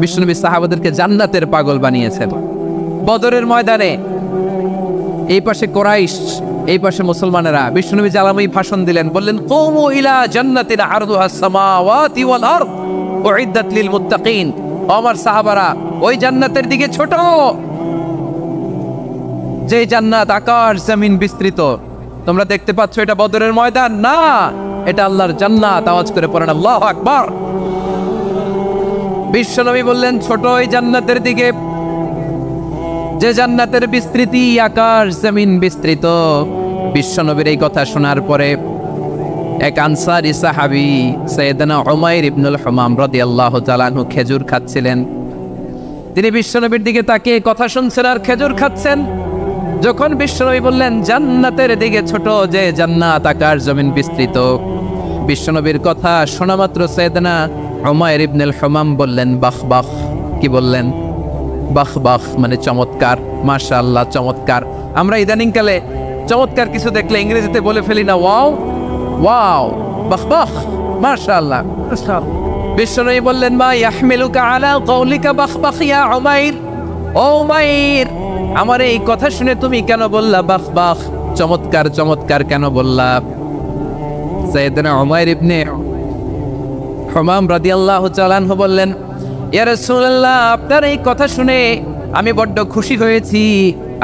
বিশ্বনবী সাহাবাদেরকে জান্নাতের পাগল বানিয়েছেন। বদরের ময়দানে এই পাশে কুরাইশ, এই পাশে মুসলমানেরা। বিশ্বনবী জালামি ভাষণ দিলেন, বললেন কুমু ইলা জান্নাতিন আরদুহাস সামাওয়াতি ওয়াল আরদ উইদ্দাত লিল মুত্তাকিন। আমার সাহাবারা, ওই জান্নাতের দিকে ছোট, যে জান্নাত আকাশ জমিন বিস্তৃত। তোমরা দেখতে পাচ্ছ এটা বদরের ময়দান না, এটা আল্লাহর জান্নাত। আওয়াজ করে পড়েন আল্লাহু আকবার। বিশ্বনবী বললেন ছোট ওই জান্নাতের দিকে, যে জান্নাতের বিস্তৃতি আকাশ জমিন বিস্তৃত। বিশ্বনবীর এই কথা শোনার পরে এক আনসারী সাহাবী সাইয়েদনা উমাইর ইবনুল হুমাম রাদিয়াল্লাহু তাআলা আনহু খেজুর খাচ্ছিলেন। তিনি বিশ্বনবীর দিকে তাকিয়ে কথা শুনছেন আর খেজুর খাচ্ছেন। যখন বিশ্বনবী বললেন জান্নাতের দিকে ছোট, যে জান্নাত আকাশ জমিন বিস্তৃত, বিশ্বনবীর কথা শোনা মাত্র সাইয়েদনা উমাইর ইবনুল হুমাম বললেন বাহ বাহ। কি বললেন? বাহ বাহ মানে চমৎকার, মাশাআল্লাহ চমৎকার। আমরা ইদানিং কালে চমৎকার কিছু দেখলে ইংরেজিতে বলে ফেলি না ওয়াও ওয়াও, বাহ বাহ, মাশাআল্লাহ। বিশ্বনবী বললেন মা ইয়াহমিলুকা আলা কওলিকা বাহ বাহ ইয়া উমাইর। ও উমাইর, আমার এই কথা শুনে তুমি কেন বললা বাহ বাহ, চমৎকার চমৎকার কেন বললা? সাইয়েদনা উমাইর ইবনে হুমাম রাদিয়াল্লাহু তাআলা আনহু বললেন ইয়া রাসূলুল্লাহ, আপনার এই কথা শুনে আমি বড্ড খুশি হয়েছি,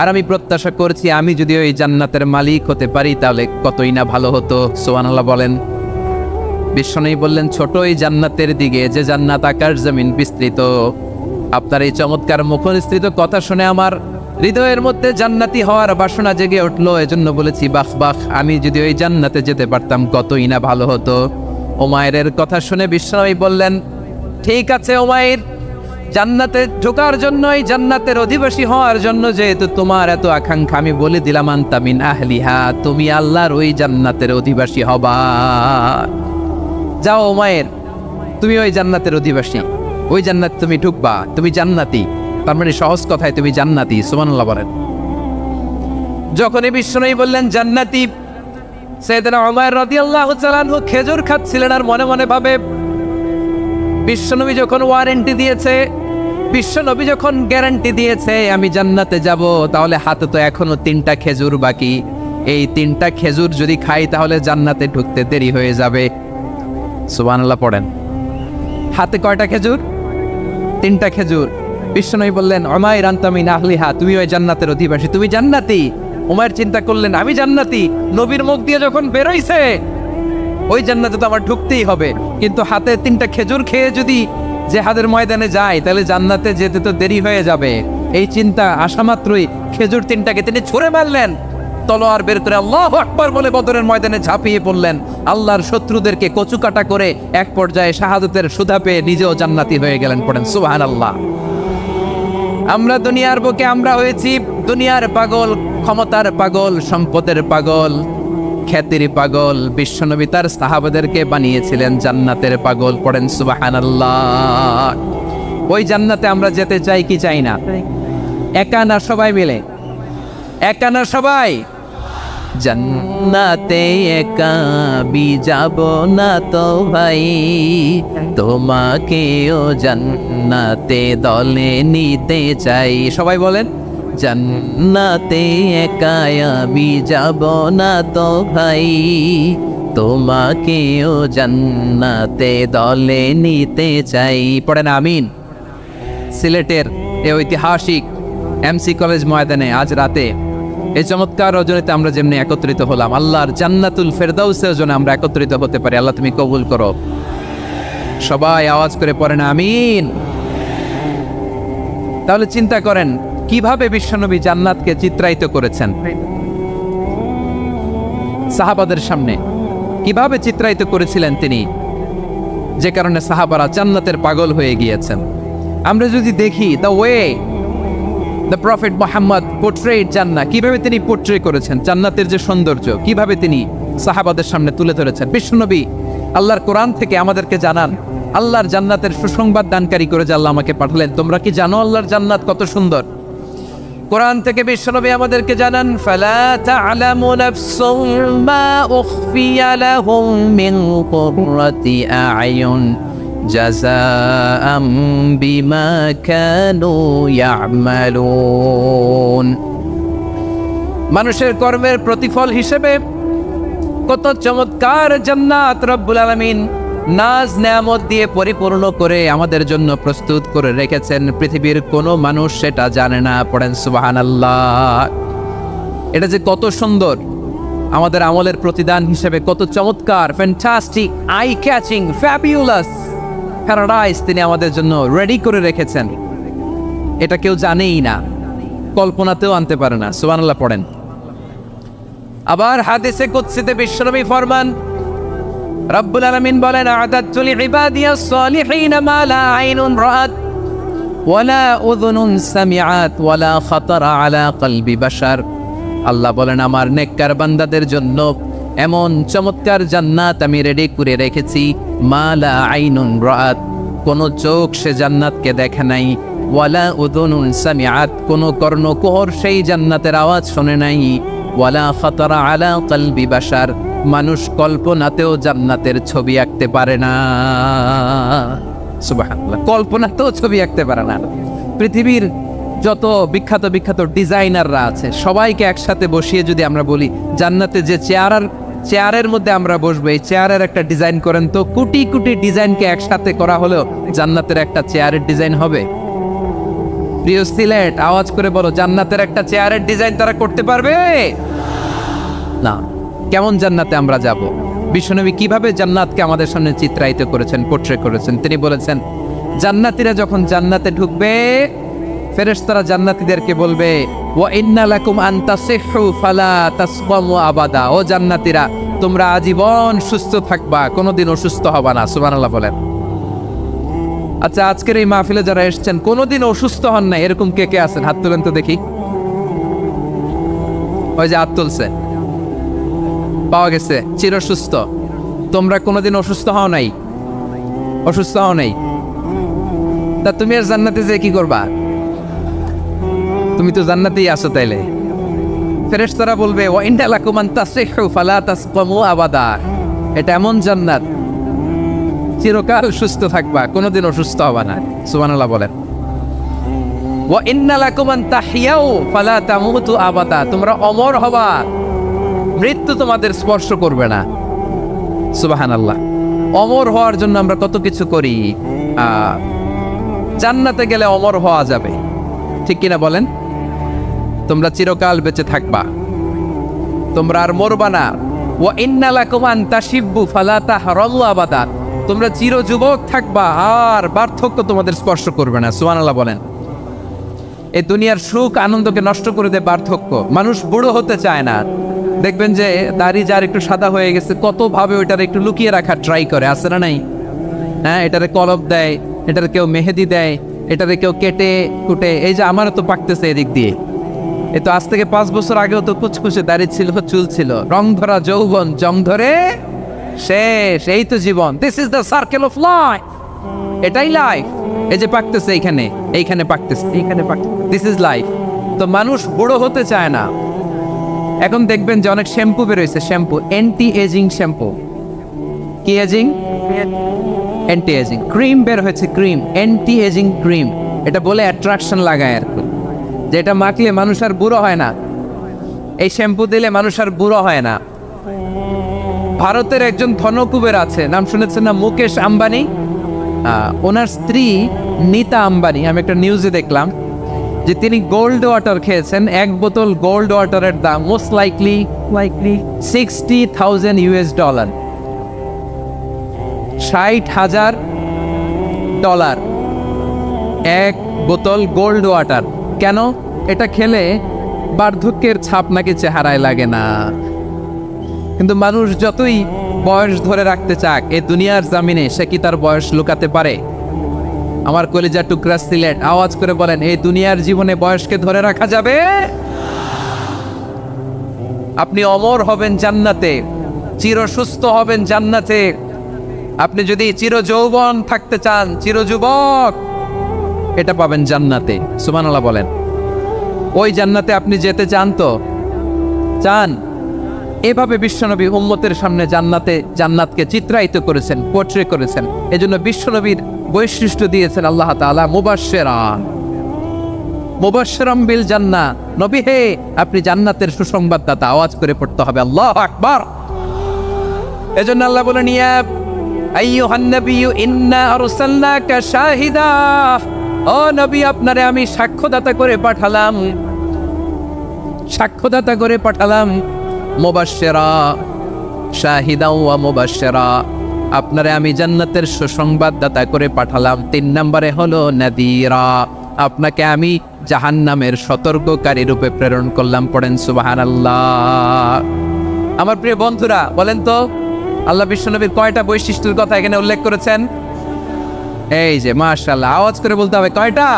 আর আমি প্রত্যাশা করছি আমি যদি ওই জান্নাতের মালিক হতে পারি তাহলে কতই না ভালো হতো। সুবহানাল্লাহ বলেন। বিশ্বনবী বললেন ছোট ওই জান্নাতের দিকে, যে জান্নাত আকাশ জমিন বিস্তৃত। আপনার এই চমৎকার মুখনিসৃত কথা শুনে আমার হৃদয়ের মধ্যে জান্নাতি হওয়ার বাসনা জেগে উঠলো, এজন্য বলেছি বাহ বাহ, আমি যদি ওই জান্নাতে যেতে পারতাম কতই না ভালো হতো। উমাইরের কথা শুনে বিশ্বনবী বললেন ঠিক আছে উমাইর, জান্নাতে ঢোকার জন্য, এই জান্নাতের অধিবাসী হওয়ার জন্য যেহেতু তোমার এত আকাঙ্ক্ষা, আমি বলে দিলাম আনতা মিন আহলিহা, তুমি আল্লাহর ওই জান্নাতের অধিবাসী হবা। যাও উমাইর, তুমি ওই জান্নাতের অধিবাসী, ওই জান্নাত তুমি ঢুকবা, তুমি জান্নাতি। তার মানে সহজ কথায় তুমি জান্নাতি। সুবহানাল্লাহ বলেন। যখনই বিশ্বনবী বললেন জান্নাতি, সাইয়েদনা উমাইর রাদিয়াল্লাহু তাআলা আনহু খেজুর খাচ্ছিলেন আর মনে মনে ভাবে বিশ্বনবী যখন ওয়ারেন্টি দিয়েছে, বিশ্বনবী যখন গ্যারান্টি দিয়েছে আমি জান্নাতে যাব, তাহলে হাতে তো এখনো 3টা খেজুর বাকি। এই 3টা খেজুর যদি খাই তাহলে জান্নাতে ঢুকতে দেরি হয়ে যাবে। সুবহানাল্লাহ পড়েন। হাতে কয়টা খেজুর? 3টা খেজুর। বিশ্বনবী বললেন উমাইর আনতা মিন আহলিহা, তুমি ওই জান্নাতের অধিবাসী, তুমি জান্নাতি। উমাইর চিন্তা করলেন আমি জান্নাতি, নবীর মুখ দিয়ে যখন বেরোইছে ওই জান্নাতে তো আমার ঢুকতেই হবে, কিন্তু হাতে 3টা খেজুর খেয়ে যদি জিহাদের ময়দানে যায় তাহলে জান্নাতে যেতে তো দেরি হয়ে যাবে। এই চিন্তা আসা মাত্রই খেজুর 3টাকে তিনি ছুঁড়ে মারলেন, তলোয়ার বের করে আল্লাহু আকবার বলে বদরের ময়দানে ঝাঁপিয়ে পড়লেন। আল্লাহর শত্রুদেরকে কচুকাটা করে এক পর্যায়ে শাহাদাতের সুধা পেয়ে নিজেও জান্নাতি হয়ে গেলেন। পড়েন সুবহানাল্লাহ। আমরা দুনিয়ার বুকে আমরা হয়েছি দুনিয়ার পাগল, ক্ষমতার পাগল, সম্পদের পাগল, খ্যাতির পাগল। বিশ্বনবী তার সাহাবাদেরকে বানিয়েছিলেন জান্নাতের পাগল। পড়েন সুবহানাল্লাহ। ওই জান্নাতে আমরা যেতে চাই কি চাই না? একা না সবাই মিলে? একা না সবাই? জান্নাতে একা বি যাব না তো ভাই, তোমাকেও জান্নাতে দলে নিতে চাই। সবাই বলেন জান্নাতে একা আমি যাব না তো ভাই, তোমাকেও জান্নাতে দলে নিতে চাই। পড়েন আমিন। সিলেটের এই ঐতিহাসিক এমসি কলেজ ময়দানে আজ রাতে এই চমৎকার রজনীতে আমরা যেমনি একত্রিত হলাম, আল্লাহর জান্নাতুল ফেরদাউসের জন্য আমরা একত্রিত হতে পারি। আল্লাহ তুমি কবুল করো। সবাই আওয়াজ করে পড়েন আমিন। তাহলে চিন্তা করেন কিভাবে বিশ্বনবী জান্নাতকে চিত্রায়িত করেছেন সাহাবাদের সামনে, কিভাবে চিত্রায়িত করেছিলেন তিনি, যে কারণে সাহাবারা জান্নাতের পাগল হয়ে গিয়েছেন। আমরা যদি দেখি the way the prophet Muhammad portrait জান্নাত, কিভাবে তিনি পোর্ট্রে করেছেন জান্নাতের যে সৌন্দর্য, কিভাবে তিনি সাহাবাদের সামনে তুলে ধরেছেন। বিশ্বনবী আল্লাহর কোরআন থেকে আমাদেরকে জানান আল্লাহর জান্নাতের সুসংবাদ দানকারী করে যে আল্লাহ আমাকে পাঠালেন। তোমরা কি জানো আল্লাহর জান্নাত কত সুন্দর? কোরআন থেকে বিশ্বনবী আমাদেরকে জানান ফালা তা'লামু নাফসুম মা উখফিয়া লাহুম মিন কুররাতি আ'য়ুন জাযাআম বিমা কানু ইয়ামালুন। মানুষের কর্মের প্রতিফল হিসেবে কত চমৎকার জান্নাত রব্বুল আলামিন নাজ নেয়ামত দিয়ে পরিপূর্ণ করে আমাদের জন্য প্রস্তুত করে রেখেছেন। পৃথিবীর কোনো মানুষ সেটা জানে না। পড়েন সুবহানাল্লাহ। এটা যে কত সুন্দর, আমাদের আমলের প্রতিদান হিসেবে কত চমৎকার, fantastic, eye catching, fabulous paradise তিনি আমাদের জন্য রেডি করে রেখেছেন। এটা কেউ জানেই না, কল্পনাতেও আনতে পারে না। সুবহানাল্লাহ পড়েন। আবার হাদিসে কুদসিতে বিশ্বনবী ফরমান, রব্বুল আলামিন বলেন, আ'দাতু লিইবাদিয়াস সালিহিনা মা লা আইনুন রাআত ওয়ালা উযুনুন সামিআত ওয়ালা খাতারা আলা কলবি বাশার। আল্লাহ বলেন, আমার নেককার বান্দাদের জন্য এমন চমৎকার জান্নাত আমি রেডি করে রেখেছি, মা লা আইনুন রাআত, কোন চোখ সে জান্নাতকে দেখে নাই, ওয়ালা উযুনুন সামিআত, কোন কর্ণকুহর সেই জান্নাতের আওয়াজ শোনে নাই, ওয়ালা খাতারা আলা কলবি বাশার, মানুষ কল্পনাতেও জান্নাতের ছবি আঁকতে পারে না। সুবহানাল্লাহ, কল্পনাতেও ছবি আঁকতে পারে না। পৃথিবীর যত বিখ্যাত বিখ্যাত ডিজাইনাররা আছে সবাইকে একসাথে বসিয়ে যদি আমরা বলি জান্নাতে যে চেয়ারের মধ্যে আমরা বসবো, এই চেয়ারের একটা ডিজাইন করেন তো, কোটি কোটি ডিজাইনকে একসাথে করা হলেও জান্নাতের একটা চেয়ারের ডিজাইন হবে? প্রিয় সিলেট, আওয়াজ করে বলো, জান্নাতের একটা চেয়ারের ডিজাইন তারা করতে পারবে না। কেমন জান্নাতে আমরা যাব? বিশ্বনবী কিভাবে জান্নাতকে আমাদের সামনে চিত্রায়িত করেছেন, পোট্রে করেছেন? তিনি বলেছেন, জান্নাতীরা যখন জান্নাতে ঢুকবে, ফেরেশতারা জান্নাতীদেরকে বলবে, ওয়া ইন্না লাকুম আন তাসিহু ফালা তাসকামু আবাদা, ও জান্নাতীরা তোমরা আজীবন সুস্থ থাকবা, কোনোদিন অসুস্থ হবা না। সুবহানাল্লাহ বলেন। আচ্ছা, আজকের এই মাহফিলে যারা এসেছেন কোনোদিন অসুস্থ হন না, এরকম কে কে আছেন? হাত তুলেন তো দেখি। ওই যে হাত তুলছে, পাওয়া গেছে, চিরসুস্থ। তোমরা কোনোদিন অসুস্থ হও নাই? অসুস্থ হও নাই? তা তুমি আর জান্নাতে যে কি করবা? তুমি তো জান্নাতেই আছো। তাইলে ফেরেশতারা বলবে, ওয়া ইন্না লাকুম আন তাসিহু ফালা তাসকামু আবাদা, এটা এমন জান্নাত চিরকাল সুস্থ থাকবা, কোনোদিন অসুস্থ হবা না। সুবহানাল্লাহ বলেন। ওয়া ইন্না লাকুম আন তাহইয়াউ ফালা তামুতু আবাদা, তোমরা অমর হবা, মৃত্যু তোমাদের স্পর্শ করবে না। সুবহানাল্লাহ। অমর হওয়ার জন্য আমরা কত কিছু করি। জান্নাতে গেলে অমর হওয়া যাবে, ঠিক কিনা বলেন? তোমরা চিরকাল বেঁচে থাকবা, তোমরা আর মরবা না। ওয়া ইন্না লাকুম আন তাশিব্বু ফালা তাহরামু আবাদা, তোমরা চির যুবক থাকবা, আর বার্ধক্য তোমাদের স্পর্শ করবে না। সুবহানাল্লাহ বলেন। এই দুনিয়ার সুখ আনন্দকে নষ্ট করে দেয় বার্ধক্য। মানুষ বুড়ো হতে চায় না। দেখবেন যে দাড়ি যার একটু সাদা হয়ে গেছে, কত ভাবে ওইটার একটু লুকিয়ে রাখার ট্রাই করে, আছে না নাই? হ্যাঁ, এটারে কলপ দেয়, এটারে কেউ মেহেদি দেয়, এটারে কেউ কেটে কুটে। এই যে আমারও তো পাকতেছে এদিক দিয়ে, এ তো আজ থেকে 5 বছর আগেও তো কুচকুচে দাড়ি ছিল, চুল ছিল, রং ধরা যৌবন জং ধরে শেষ। এই তো জীবন। This is the circle of life, এটাই লাইফ। এই যে পাকতেছে এইখানে, এইখানে পাকতেছে, এইখানে পাকতেছে, দিস ইজ লাইফ। তো মানুষ বুড়ো হতে চায় না। এখন দেখবেন যে অনেক শ্যাম্পু বেরোয়েছে, শ্যাম্পু, অ্যান্টি এজিং শ্যাম্পু। কি এজিং? Anti ageing. ক্রিম বের হয়েছে, ক্রিম, অ্যান্টি এজিং ক্রিম। এটা বলে অ্যাট্রাকশন লাগায় আর কি, যে এটা মাখলে মানুষ আর বুড়ো হয় না, এই শ্যাম্পু দিলে মানুষ আর বুড়ো হয় না। ভারতের একজন ধনকুবের আছে, নাম শুনেছেন না? মুকেশ আম্বানি। ওনার স্ত্রী নীতা আম্বানি, আমি একটা নিউজে দেখলাম যে তিনি গোল্ড ওয়াটার খেয়েছেন। 1 বোতল গোল্ড ওয়াটারের দাম মোস্ট লাইকলি $60,000 $60,000 1 বোতল গোল্ড ওয়াটার। কেন? এটা খেলে বার্ধক্যের ছাপ নাকি চেহারায় লাগে না। কিন্তু মানুষ যতই বয়স ধরে রাখতে চাক এই দুনিয়ার জামিনে, সে কি তার বয়স লুকাতে পারে? আমার কলিজা টুকরা সিলেট, আওয়াজ করে বলেন, এই দুনিয়ার জীবনে বয়সকে ধরে রাখা যাবে? আপনি অমর হবেন জান্নাতে, চির সুস্থ হবেন জান্নাতে। আপনি যদি চির যৌবন থাকতে চান, চির যুবক, এটা পাবেন জান্নাতে। সুবহানাল্লাহ বলেন। ওই জান্নাতে আপনি যেতে চান তো? চান? এভাবে বিশ্বনবী উম্মতের সামনে জান্নাতকে চিত্রায়িত করেছেন, পোর্ট্রে করেছেন। এজন্য বিশ্বনবীর বৈশিষ্ট্য দিয়েছেন আল্লাহ তাআলা মুবাশশিরাম বিল জান্নাহ। নবী হে, আপনি জান্নাতের সুসংবাদদাতা। আওয়াজ করে পড়তে হবে আল্লাহু আকবার। এজন্য আল্লাহ বলেন, ইয়া আইয়ুহান নাবিয়্যু ইন্না আরসালনাকা শাহিদা। ও নবী, আপনারে আমি সাক্ষ্যদাতা করে পাঠালাম। মুবাশশিরা শাহিদা ওয়া মুবাশশিরা, আপনারে আমি জান্নাতের সুসংবাদদাতা করে পাঠালাম। 3 নম্বরে হলো নাযীরা, আপনাকে আমি জাহান্নামের সতর্ককারী রূপে প্রেরণ করলাম। পড়েন সুবহানাল্লাহ। আমার প্রিয় বন্ধুরা, বলেন তো আল্লাহ বিশ্বনবীর কয়টা বৈশিষ্ট্যের কথা এখানে উল্লেখ করেছেন? এই যে মাশাআল্লাহ, আওয়াজ করে বলতে হবে কয়টা?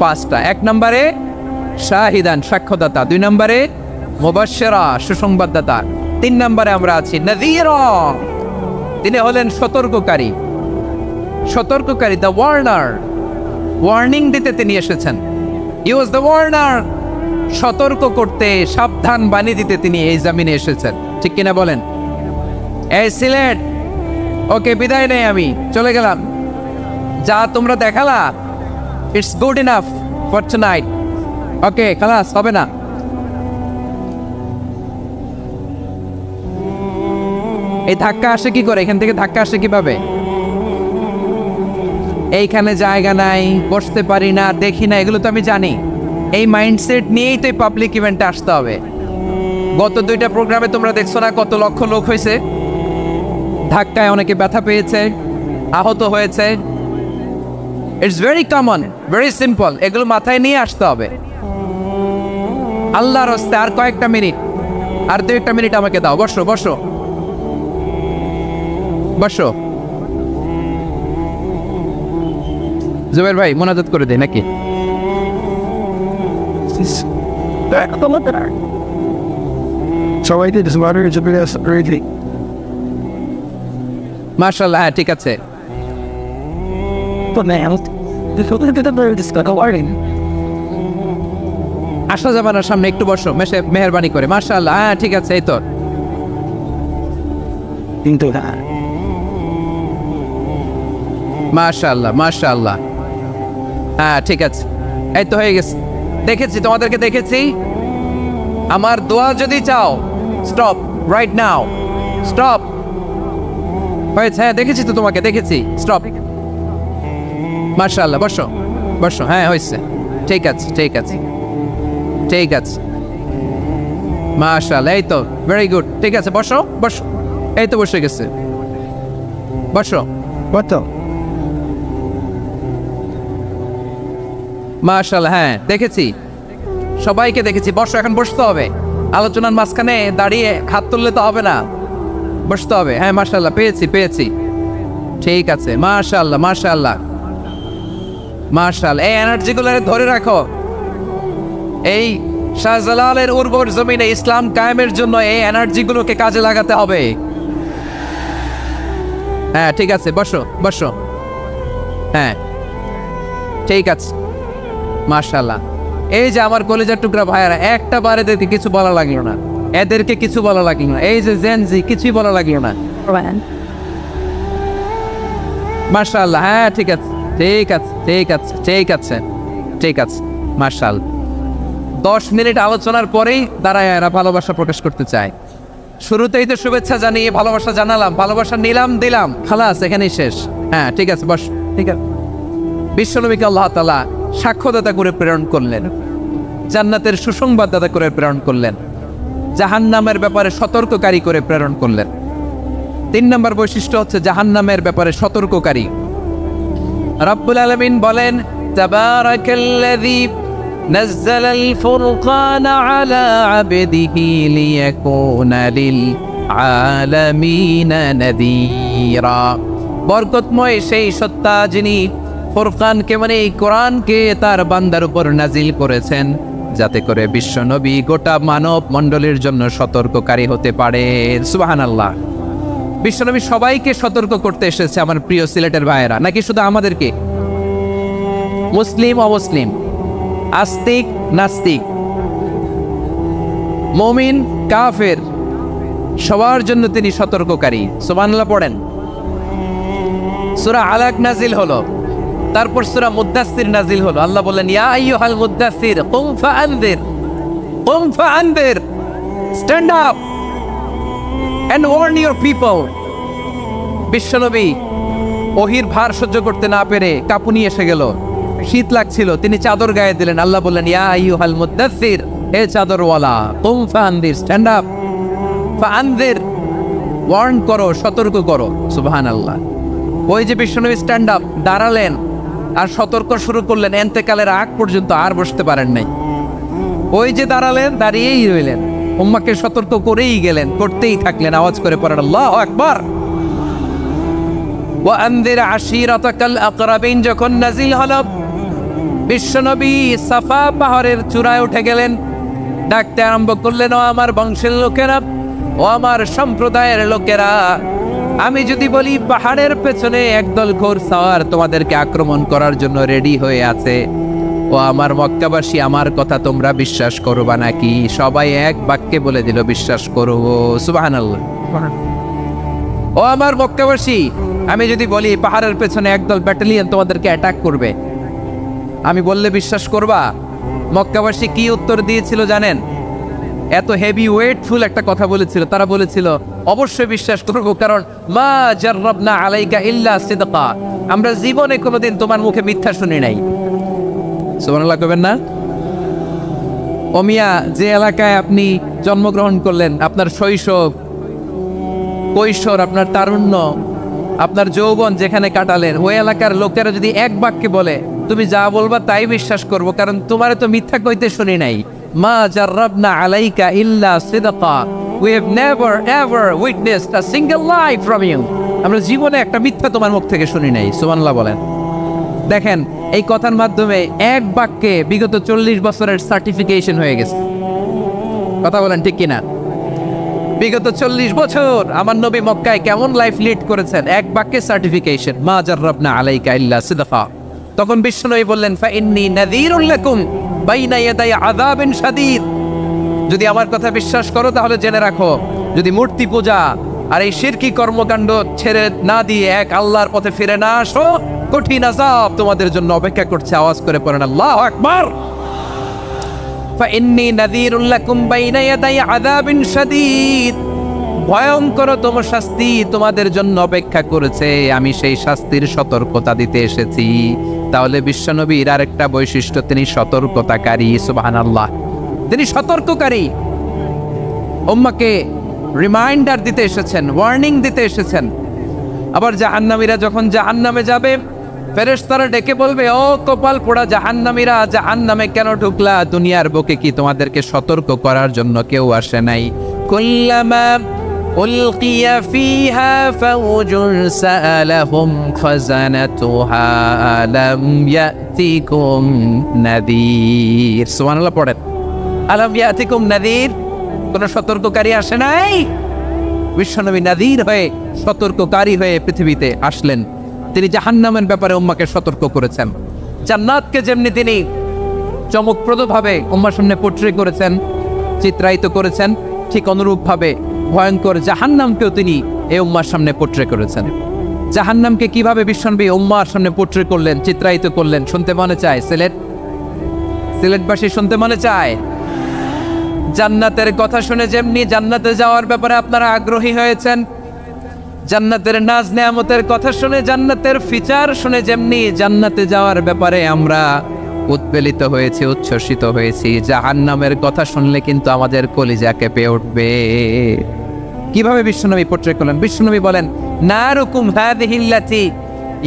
5টা। 1 নম্বরে শাহিদান, সাক্ষ্যদাতা। 2 নম্বরে মুবাশশিরা, সুসংবাদদাতা। 3 নম্বরে আমরা আছি নাযীরা, তিনি হলেন সতর্ককারী। দ্য ওয়ার্নার, ওয়ার্নিং দিতে তিনি এসেছেন। হি ওয়াজ দ্য ওয়ার্নার, সতর্ক করতে, সাবধান বাণী দিতে তিনি এই জমিনে এসেছেন। ঠিক কিনা বলেন? এই সিলেট, ওকে বিদায় নেই, আমি চলে গেলাম। যা তোমরা দেখালা, it's good enough for tonight. Okay, খালাস, হবে না। এই ধাক্কা আসে কি করে? এখান থেকে ধাক্কা আসে কিভাবে? এইখানে জায়গা নাই, বসতে পারি না, দেখি না, এগুলো তো আমি জানি। এই মাইন্ডসেট নিয়েই তো এই পাবলিক ইভেন্টে আসতে হবে। গত 2টা প্রোগ্রামে তোমরা দেখছো না কত লক্ষ লোক হয়েছে? ধাক্কায় অনেকে ব্যথা পেয়েছে, আহত হয়েছে। It's very common, very simple. এগুলো মাথায় নিয়ে আসতে হবে। আল্লাহর রাস্তে আর কয়েকটা মিনিট, আর 2-1 মিনিট আমাকে দাও। বসো বসো বসো। জুবের ভাই মোনাজাত করে দেয় নাকি? মাশাআল্লাহ, হ্যাঁ ঠিক আছে। আসা যাবে না সামনে, একটু বসো মেহেরবানি করে। মাশাআল্লাহ, হ্যাঁ ঠিক আছে। এই তো কিন্তু মাশাআল্লাহ মাশাআল্লাহ, হ্যাঁ ঠিক আছে। এই তো হয়ে গেছে। দেখেছি, তোমাদেরকে দেখেছি। আমার দোয়া যদি চাও, স্টপ রাইট নাও, স্টপ। হয়েছে? হ্যাঁ দেখেছি তো, তোমাকে দেখেছি। স্টপ। মাশাআল্লাহ, বসো বসো। হ্যাঁ হয়েছে, ঠিক আছে ঠিক আছে ঠিক আছে। মাশাআল্লাহ, এই তো ভেরি গুড। ঠিক আছে, বসো বসো। এই তো বসে গেছে, বসো। কত মাশাআল্লাহ, হ্যাঁ দেখেছি, সবাইকে দেখেছি। বসো, এখন বসতে হবে। আলোচনার মাঝখানে দাঁড়িয়ে হাত তুললে তো হবে না, বসতে হবে। হ্যাঁ মাশাআল্লাহ, পেয়েছি। ঠিক আছে, মাশাআল্লাহ মাশাআল্লাহ মাশাআল্লাহ। এই এনার্জিগুলো ধরে রাখো। এই শাহজালালের উর্বর জমিনে ইসলাম কায়েমের জন্য এই এনার্জিগুলোকে কাজে লাগাতে হবে। হ্যাঁ ঠিক আছে, বসো বসো। হ্যাঁ ঠিক আছে, মাশাআল্লাহ। এই যে আমার কলেজের টুকরা ভাইয়েরা, একটা বারে দেখে কিছু বলা লাগলো না, এদেরকে কিছু বলা লাগলো না। এই যে জেনজি, কিছুই বলা লাগলো না। মাশাআল্লাহ, হ্যাঁ ঠিক আছে ঠিক আছে ঠিক আছে ঠিক আছে ঠিক আছে মাশাআল্লাহ। 10 মিনিট আলোচনার পরেই দাঁড়ায় এরা ভালোবাসা প্রকাশ করতে চায়। শুরুতেই তো শুভেচ্ছা জানিয়ে ভালোবাসা জানালাম, ভালোবাসা নিলাম, দিলাম, খালাস, এখানেই শেষ। হ্যাঁ ঠিক আছে, বস। ঠিক আছে। বিশ্বনবীকে আল্লাহ তাআলা সাক্ষ্যদাতা করে প্রেরণ করলেন, জান্নাতের সুসংবাদদাতা করে প্রেরণ করলেন, জাহান্নামের ব্যাপারে সতর্ককারী করে প্রেরণ করলেন। 3 নম্বর বৈশিষ্ট্য হচ্ছে জাহান্নামের ব্যাপারে সতর্ককারী। রব্বুল আলামিন বলেন, তাবারাকাল্লাযী নাযালাল ফুরকানা আলা আবদিহি লিয়াকুনা লিল আলামিনা নাযীরা। বরকতময় সেই সত্তা যিনি ফুরকানকে মানে এই কোরআনকে তার বান্দার উপর নাজিল করেছেন, যাতে করে বিশ্ব নবী গোটা মানব মণ্ডলীর জন্য সতর্ককারী হতে পারে। সুবহানাল্লাহ। বিশ্বনবী সবাইকে সতর্ক করতে এসেছে, আমার প্রিয় সিলেটের ভাইয়েরা। নাকি শুধু আমাদেরকে? মুসলিম অমুসলিম, আস্তিক নাস্তিক, মুমিন কাফের, সবার জন্য তিনি সতর্ককারী। সুবহানাল্লাহ পড়েন। সূরা আলাক নাজিল হলো, তারপর সূরা মুদ্দাসসির নাজিল হলো। আল্লাহ বলেন, ইয়া আইয়ুহাল মুদ্দাসসির কুম ফাআনদির, stand up and warn your people. বিশ্বনবী ওহির ভার সহ্য করতে না পেরে কাঁপুনি এসে গেল, শীত লাগছিল, তিনি চাদর গায়ে দিলেন। আল্লাহ বললেন, ইয়া আইয়ুহাল মুদ্দাসসির, হে চাদরওয়ালা, কুম ফাআনদির, স্ট্যান্ড আপ, ফাআনদির, ওয়ার্ন করো, সতর্ক করো। সুবহানাল্লাহ। ওই যে বিশ্বনবী স্ট্যান্ড আপ, দাঁড়ালেন আর সতর্ক শুরু করলেন, এন্তেকালের আগ পর্যন্ত আর বসতে পারেন নাই। ওই যে দাঁড়ালেন, দাঁড়িয়েই রইলেন, উম্মাকে সতর্ক করেই গেলেন, করতেই থাকলেন। আওয়াজ করে পড়েন আল্লাহু আকবার। ওয়া আনদির আশিরাতাকাল আকরাবিন যখন নাজিল হলো, বিশ্বনবী সাফা পাহাড়ের চূড়ায় উঠে গেলেন, ডাকতে আরম্ভ করলেন, ও আমার বংশের লোকেরা, ও আমার সম্প্রদায়ের লোকেরা, আমি যদি বলি পাহাড়ের পেছনে একদল ঘোড়সওয়ার তোমাদেরকে আক্রমণ করার জন্য রেডি হয়ে আছে, ও আমার মক্কাবাসী, আমার কথা তোমরা বিশ্বাস করবা নাকি? সবাই এক বাক্যে বলে দিল, বিশ্বাস করব। সুবহানাল্লাহ। ও আমার মক্কাবাসী, আমি যদি বলি পাহাড়ের পেছনে একদল ব্যাটালিয়ন তোমাদেরকে অ্যাটাক করবে, আমি বললে বিশ্বাস করবা? মক্কাবাসী কি উত্তর দিয়েছিল জানেন? এত হেভি ওয়েটফুল একটা কথা বলেছিল। তারা বলেছিল, অবশ্যই বিশ্বাস করব, কারণ মা জাররাবনা আলাইকা ইল্লা সিদকা, আমরা জীবনে কোনোদিন তোমার মুখে মিথ্যা শুনি নাই। সুবহানাল্লাহ কইবেন না? ও মিয়া, যে এলাকায় আপনি জন্মগ্রহণ করলেন, আপনার শৈশব, কৈশোর, আপনার তারুণ্য, আপনার যৌবন যেখানে কাটালেন, ওই এলাকার লোকেরা যদি এক বাক্যে বলে তুমি যা বলবা তাই বিশ্বাস করব, কারণ তোমারে তো মিথ্যা কইতে শুনি নাই। মা জাররাবনা আলাইকা ইল্লা সিদকা, we have never ever witnessed a single lie from you, আমরা জীবনে একটা মিথ্যা তোমার মুখ থেকে শুনি নাই। সুবহানাল্লাহ বলেন। দেখেন, এই কথার মাধ্যমে এক বাক্যে বিগত 40 বছরের সার্টিফিকেশন হয়ে গেছে। কথা বলেন ঠিক কিনা? বিগত 40 বছর আমার নবী মক্কায় কেমন লাইফ লিড করেছেন, এক বাক্যে সার্টিফিকেশন, মা জাররাবনা আলাইকা ইল্লা সিদকা। তখন বিশ্বনবী বললেন, ফাইন্নী নাযীরুল লাকুম বাইনা ইয়াদাই আযাবিন শাদীদ, যদি আমার কথা বিশ্বাস করো তাহলে জেনে রাখো, যদি মূর্তি পূজা আর এই শিরকি কর্মকাণ্ড ছেড়ে না দিয়ে এক আল্লাহর পথে ফিরে না আসো, কঠিন আযাব তোমাদের জন্য অপেক্ষা করছে। আওয়াজ করে পড়েন আল্লাহু আকবার। ফাইন্নী নাযীরুল লাকুম বাইনা ইয়াদাই আযাবিন শাদীদ, ভয়ঙ্করতম শাস্তি তোমাদের জন্য অপেক্ষা করেছে, আমি সেই শাস্তির সতর্কতা দিতে এসেছি। তাহলে বিশ্বনবীর আরেকটা বৈশিষ্ট্য, তিনি সতর্কতাকারী। সুবহানাল্লাহ। তিনি সতর্ককারী, উম্মাকে রিমাইন্ডার দিতে এসেছেন, ওয়ার্নিং দিতে এসেছেন। আবার জাহান্নামীরা যখন জাহান্নামে যাবে, ফেরেশতারা ডেকে বলবে, ও কপাল পোড়া জাহান্নামীরা, জাহান্নামে কেন ঢুকলা? দুনিয়ার বুকে কি তোমাদেরকে সতর্ক করার জন্য কেউ আসে নাই? কুল্লামা উলকিয়া ফিহা ফাউজুন সাআলাহুম খাযানাতুহা আলাম ইয়াতিকুম নাযীর। সুবহানাল্লাহ পড়েন। আলাম ইয়াতিকুম নাযীর, কোন সতর্ককারী আসে নাই? বিশ্বনবী নাযীর হয়ে, সতর্ককারী হয়ে পৃথিবীতে আসলেন। তিনি জাহান্নামের ব্যাপারে উম্মাকে সতর্ক করেছেন। জান্নাতকে যেমনি তিনি চমকপ্রদভাবে উম্মার সামনে পোট্রে করেছেন, চিত্রায়িত করেছেন, ঠিক অনুরূপভাবে ভয়ঙ্কর জাহান্নামকেও তিনি এই উম্মার সামনে পোট্রে করেছেন। জাহান্নামকে কিভাবে বিশ্বনবী উম্মার সামনে পোট্রে করলেন, চিত্রায়িত করলেন, শুনতে মনে চায়? সিলেটবাসী শুনতে মনে চায়? জান্নাতের কথা শুনে যেমনি জান্নাতে যাওয়ার ব্যাপারে আপনারা আগ্রহী হয়েছেন, জান্নাতের নাজ নেয়ামতের কথা শুনে, জান্নাতের ফিচার শুনে যেমনি জান্নাতে যাওয়ার ব্যাপারে আমরা উদ্বেলিত হয়েছি, উচ্ছ্বসিত হয়েছি, জাহান্নামের কথা শুনলে কিন্তু আমাদের কলিজা কেঁপে উঠবে। কিভাবে বিশ্বনবী পোট্রে করলেন? বিশ্বনবী বলেন, নারুকুম হাযিহিল্লাতী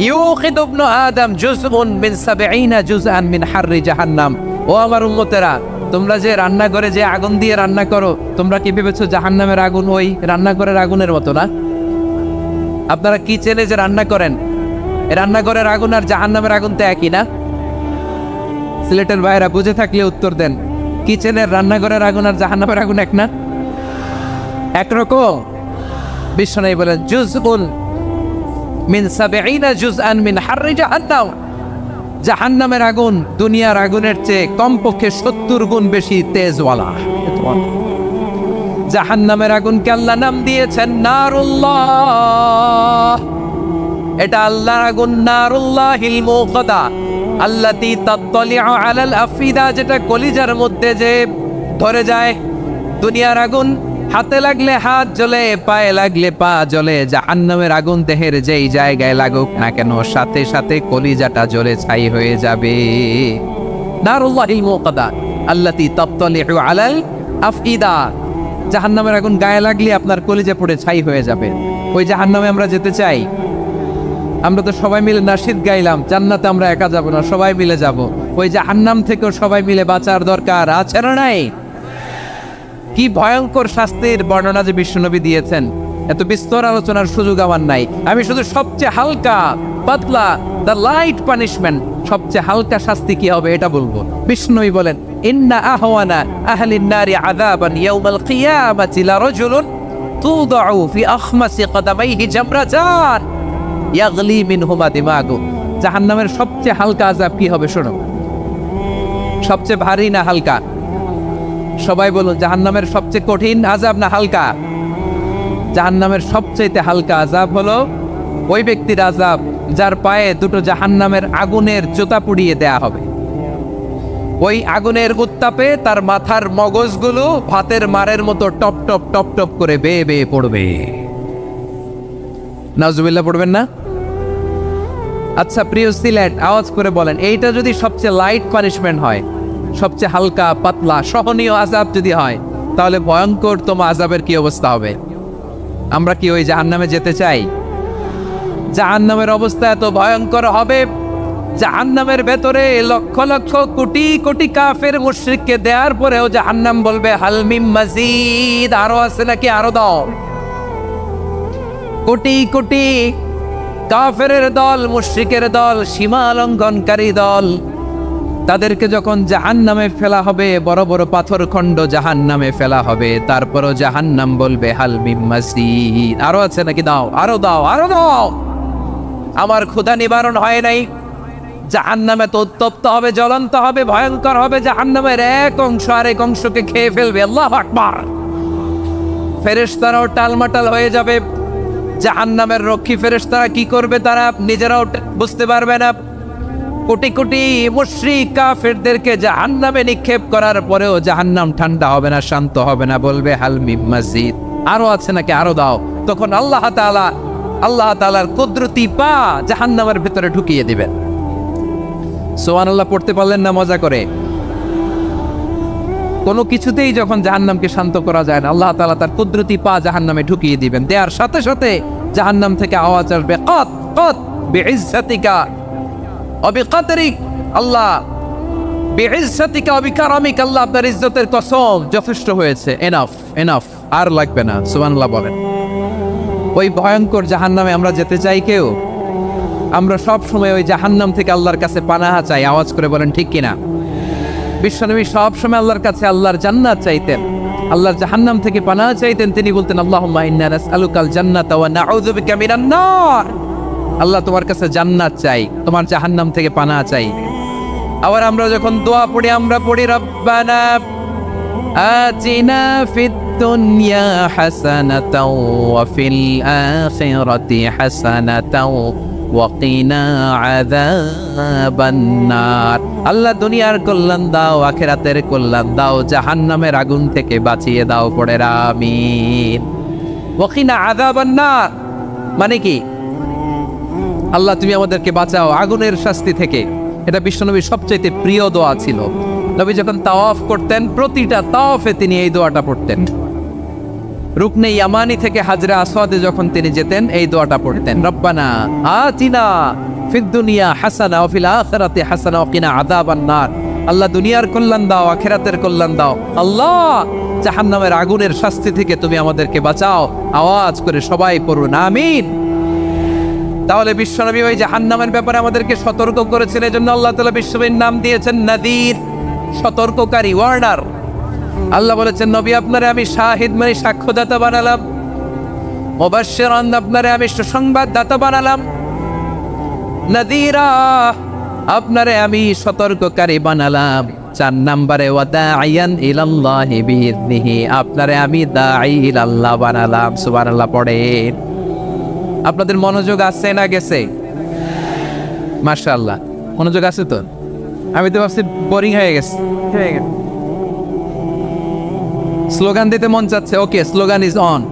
ইউখিদু ইবনু আদম জুজউন মিন ৭০ জুজআন মিন হাররি জাহান্নাম। ও আমার উম্মতেরা, তোমরা যে রান্নাঘরে যে আগুন দিয়ে রান্না করো, তোমরা কি ভেবেছো জাহান্নামের আগুন ওই রান্নাঘরের আগুনের মতো না? আপনারা কিচেনে যে রান্না করেন, রান্নাঘরের আগুন আর জাহান্নামের আগুন তো একই না? সিলেটের ভাইরা বুঝে থাকলে উত্তর দেন, কিচেনের রান্নাঘরের আগুন আর জাহান্নামের আগুন এক না? একরকম? বিশ্বনবী বলেন, জুজউন মিন ৭০ জুজআন মিন হাররি জাহান্নাম, জাহান্নামের আগুন দুনিয়ার আগুনের চেয়ে কমপক্ষে ৭০ গুণ বেশি তেজওয়ালা। জাহান্নামের আগুনকে আল্লাহ নাম দিয়েছেন নারুল্লাহ। এটা আল্লাহর আগুন, নারুল্লাহিল মুকাদা আল্লাতী তাত্তালিউ আলাল আফিদা, যেটা কলিজার মধ্যে যে ধরে যায়। দুনিয়ার আগুন হাতে লাগলে হাত জ্বলে, পায়ে লাগলে পা জ্বলে। জাহান্নামের আগুন দেহের যেই জায়গায় লাগুক না কেন, সাথে সাথে কলিজাটা জ্বলে ছাই হয়ে যাবে। নারুল্লাহিল মুকাদা আল্লাতী তাত্তালিউ আলাল আফিদা, জাহান্নামের আগুন গায়ে লাগলে আপনার কলিজা পড়ে ছাই হয়ে যাবে। ওই জাহান্নামে আমরা যেতে চাই? আমরা তো সবাই মিলে নাশিদ গাইলাম, জান্নাতে আমরা একা যাব না, সবাই মিলে যাব। ওই জাহান্নাম থেকেও সবাই মিলে বাঁচার দরকার আছে না নাই? কি ভয়ঙ্কর শাস্তির বর্ণনা যে বিশ্বনবী দিয়েছেন, এত বিস্তর আলোচনার সুযোগ আমার নাই। আমি শুধু সবচেয়ে হালকা পাতলা, দ্য লাইট পানিশমেন্ট, সবচেয়ে হালকা শাস্তি কি হবে এটা বলবো। বিশ্বনবী বলেন, ইন্না আহওয়ানা আহলিন নারি আযাবান ইয়াউমাল কিয়ামাতি লারাজুলুন তুদাউ ফি আখমাসি কদামাইহি জামরাতান ইয়াগলি মিনহুমা দিমাগু। জাহান্নামের সবচেয়ে হালকা আযাব কি হবে শোনো। সবচেয়ে ভারী না হালকা? সবাই বলুন, জাহান্নামের সবচেয়ে কঠিন আযাব না হালকা? জাহান্নামের সবচেয়ে হালকা আযাব হলো ওই ব্যক্তির আযাব যার পায়ে দুটো জাহান্নামের আগুনের জুতা পুড়িয়ে দেয়া হবে। ওই আগুনের উত্তাপে তার মাথার মগজগুলো ভাতের মারের মতো টপ টপ টপ টপ করে বেয়ে বেয়ে পড়বে। নাউজুবিল্লাহ পড়বেন না? আচ্ছা প্রিয় সিলেট, আওয়াজ করে বলেন, এইটা যদি সবচেয়ে লাইট পানিশমেন্ট হয়, সবচেয়ে হালকা পাতলা সহনীয় আযাব যদি হয়, তাহলে ভয়ঙ্করতম আযাবের কি অবস্থা হবে? আমরা কি ওই জাহান্নামে যেতে চাই? জাহান্নামের অবস্থা এত ভয়ঙ্কর হবে, জাহান্নামের ভেতরে লক্ষ লক্ষ কোটি কোটি কাফের মুশরিককে দেওয়ার পরেও জাহান্নাম বলবে হাল মিন মাজিদ, আরো আছে নাকি, আরো দাও। কোটি কোটি কাফেরের দল, মুশরিকের দল, সীমা লঙ্ঘনকারী দল, তাদেরকে যখন জাহান্নামে ফেলা হবে, বড় বড় পাথর খণ্ড জাহান্নামে ফেলা হবে, তারপরও জাহান্নাম বলবে হাল মিন মাজিদ, আরো আছে নাকি, দাও, আরো দাও, আরো দাও। আমার ক্ষুধা নিবারণ হয় নাই। জাহান্নামে তো উত্তপ্ত হবে, জ্বলন্ত হবে, ভয়ঙ্কর হবে। জাহান্নামের এক অংশ আরেক অংশকে খেয়ে ফেলবে। আল্লাহু আকবার। ফেরেশতারাও টালমাটাল হয়ে যাবে। জাহান্নামের রক্ষী ফেরেশতারা কি করবে তারা নিজেরাও বুঝতে পারবে না। কোটি কোটি মুশরিক কাফেরদেরকে জাহান্নামে নিক্ষেপ করার পরেও জাহান্নাম ঠান্ডা হবে না, শান্ত হবে না, বলবে হাল মিন মাজিদ, আরো আছে নাকি, আরো দাও। তখন আল্লাহ তাআলার কুদরতি পা জাহান্নামের ভিতরে ঢুকিয়ে দিবেন। সুবহানাল্লাহ পড়তে পারলেন না মজা করে? কোনো কিছুতেই যখন জাহান্নামকে শান্ত করা যায় না, আল্লাহ তাআলা তার কুদরতি পা জাহান্নামে ঢুকিয়ে দিবেন। দেওয়ার সাথে সাথে জাহান্নাম থেকে আওয়াজ আসবে, কত কত বিইজ্জাতিকা ওয়া বিকদরিক, আল্লাহ বিইজ্জাতিকা ওয়া বিকারামিক, আল্লাহ আপনার ইজ্জতের কসম, যথেষ্ট হয়েছে, এনাফ এনাফ, আর লাগবে না। সুবহানাল্লাহ বলেন। ওই ভয়ঙ্কর জাহান্নামে আমরা যেতে চাই কেউ? আমরা সব সময় ওই জাহান্নাম থেকে আল্লাহর কাছে পানাহা চাই। আওয়াজ করে বলেন ঠিক কিনা? বিশ্বনবী সব সময় আল্লাহর কাছে আল্লাহর জান্নাত চাইতেন, আল্লাহর জাহান্নাম থেকে পানাহা চাইতেন। তিনি বলতেন আল্লাহুম্মা ইন্না নাসআলুকাল জান্নাতা ওয়া নাউযু বিকা মিনান নার। আল্লাহ তোমার কাছে জান্নাত চাই, তোমার জাহান্নাম থেকে পানাহা চাই। আবার আমরা যখন দোয়া পড়ি, আমরা পড়ি রব্বানা আতিনা ফিদ দুনিয়া হাসানাতাও ওয়া ফিল আখিরাতি হাসানাতাও ওয়া কিনা আযাবান নার। আল্লাহ দুনিয়ার কল্যাণ দাও, আখিরাতের কল্যাণ দাও, জাহান্নামের আগুন থেকে বাঁচিয়ে দাও, পড়ে আমিন। ওয়া কিনা আযাবান নার মানে কি? আল্লাহ তুমি আমাদেরকে বাঁচাও আগুনের শাস্তি থেকে। এটা বিশ্বনবীর সবচেয়ে প্রিয় দোয়া ছিল। নবী যখন তাওয়াফ করতেন, প্রতিটা তাওয়াফে তিনি এই দোয়াটা পড়তেন। রুকনে ইয়ামানি থেকে হাজরে আসওয়াদে যখন তিনি যেতেন, এই দোয়াটা পড়তেন, রব্বানা আতিনা ফিদ দুনিয়া হাসানা ওয়া ফিল আখিরাতি হাসানা ওয়া কিনা আযাবান নার। আল্লাহ দুনিয়ার কল্যাণ দাও, আখিরাতের কল্যাণ দাও। আল্লাহ জাহান্নামের আগুনের শাস্তি থেকে তুমি আমাদেরকে বাঁচাও। আওয়াজ করে সবাই পড়ুন আমিন। তাহলে বিশ্বনবী ওই জাহান্নামের ব্যাপারে আমাদেরকে সতর্ক করেছেন। এজন্য আল্লাহ তাআলা বিশ্বনবীর নাম দিয়েছেন নাদির, সতর্ককারী, ওয়ার্নার। আল্লাহ বলেছেন নবী আপনারে আমি শাহিদ মানে সাক্ষ্যদাতা বানালাম, মুবাশশিরান আপনারে আমি সুসংবাদদাতা বানালাম, নাদিরা আপনারে আমি সতর্ককারী বানালাম। 4 নম্বরে ওয়াদাইয়ান ইলাল্লাহি বিইذনিহি, আপনারে আমি দাঈ ইলাল্লাহ বানালাম। সুবহানাল্লাহ পড়েন। আপনাদের মনোযোগ আছে না গেছে? মাশাআল্লাহ, মনোযোগ আছে তো? আমি তো ভাবছি বোরিং হয়ে গেছে। স্লোগান দিতে মন চাচ্ছে। Okay, slogan is on.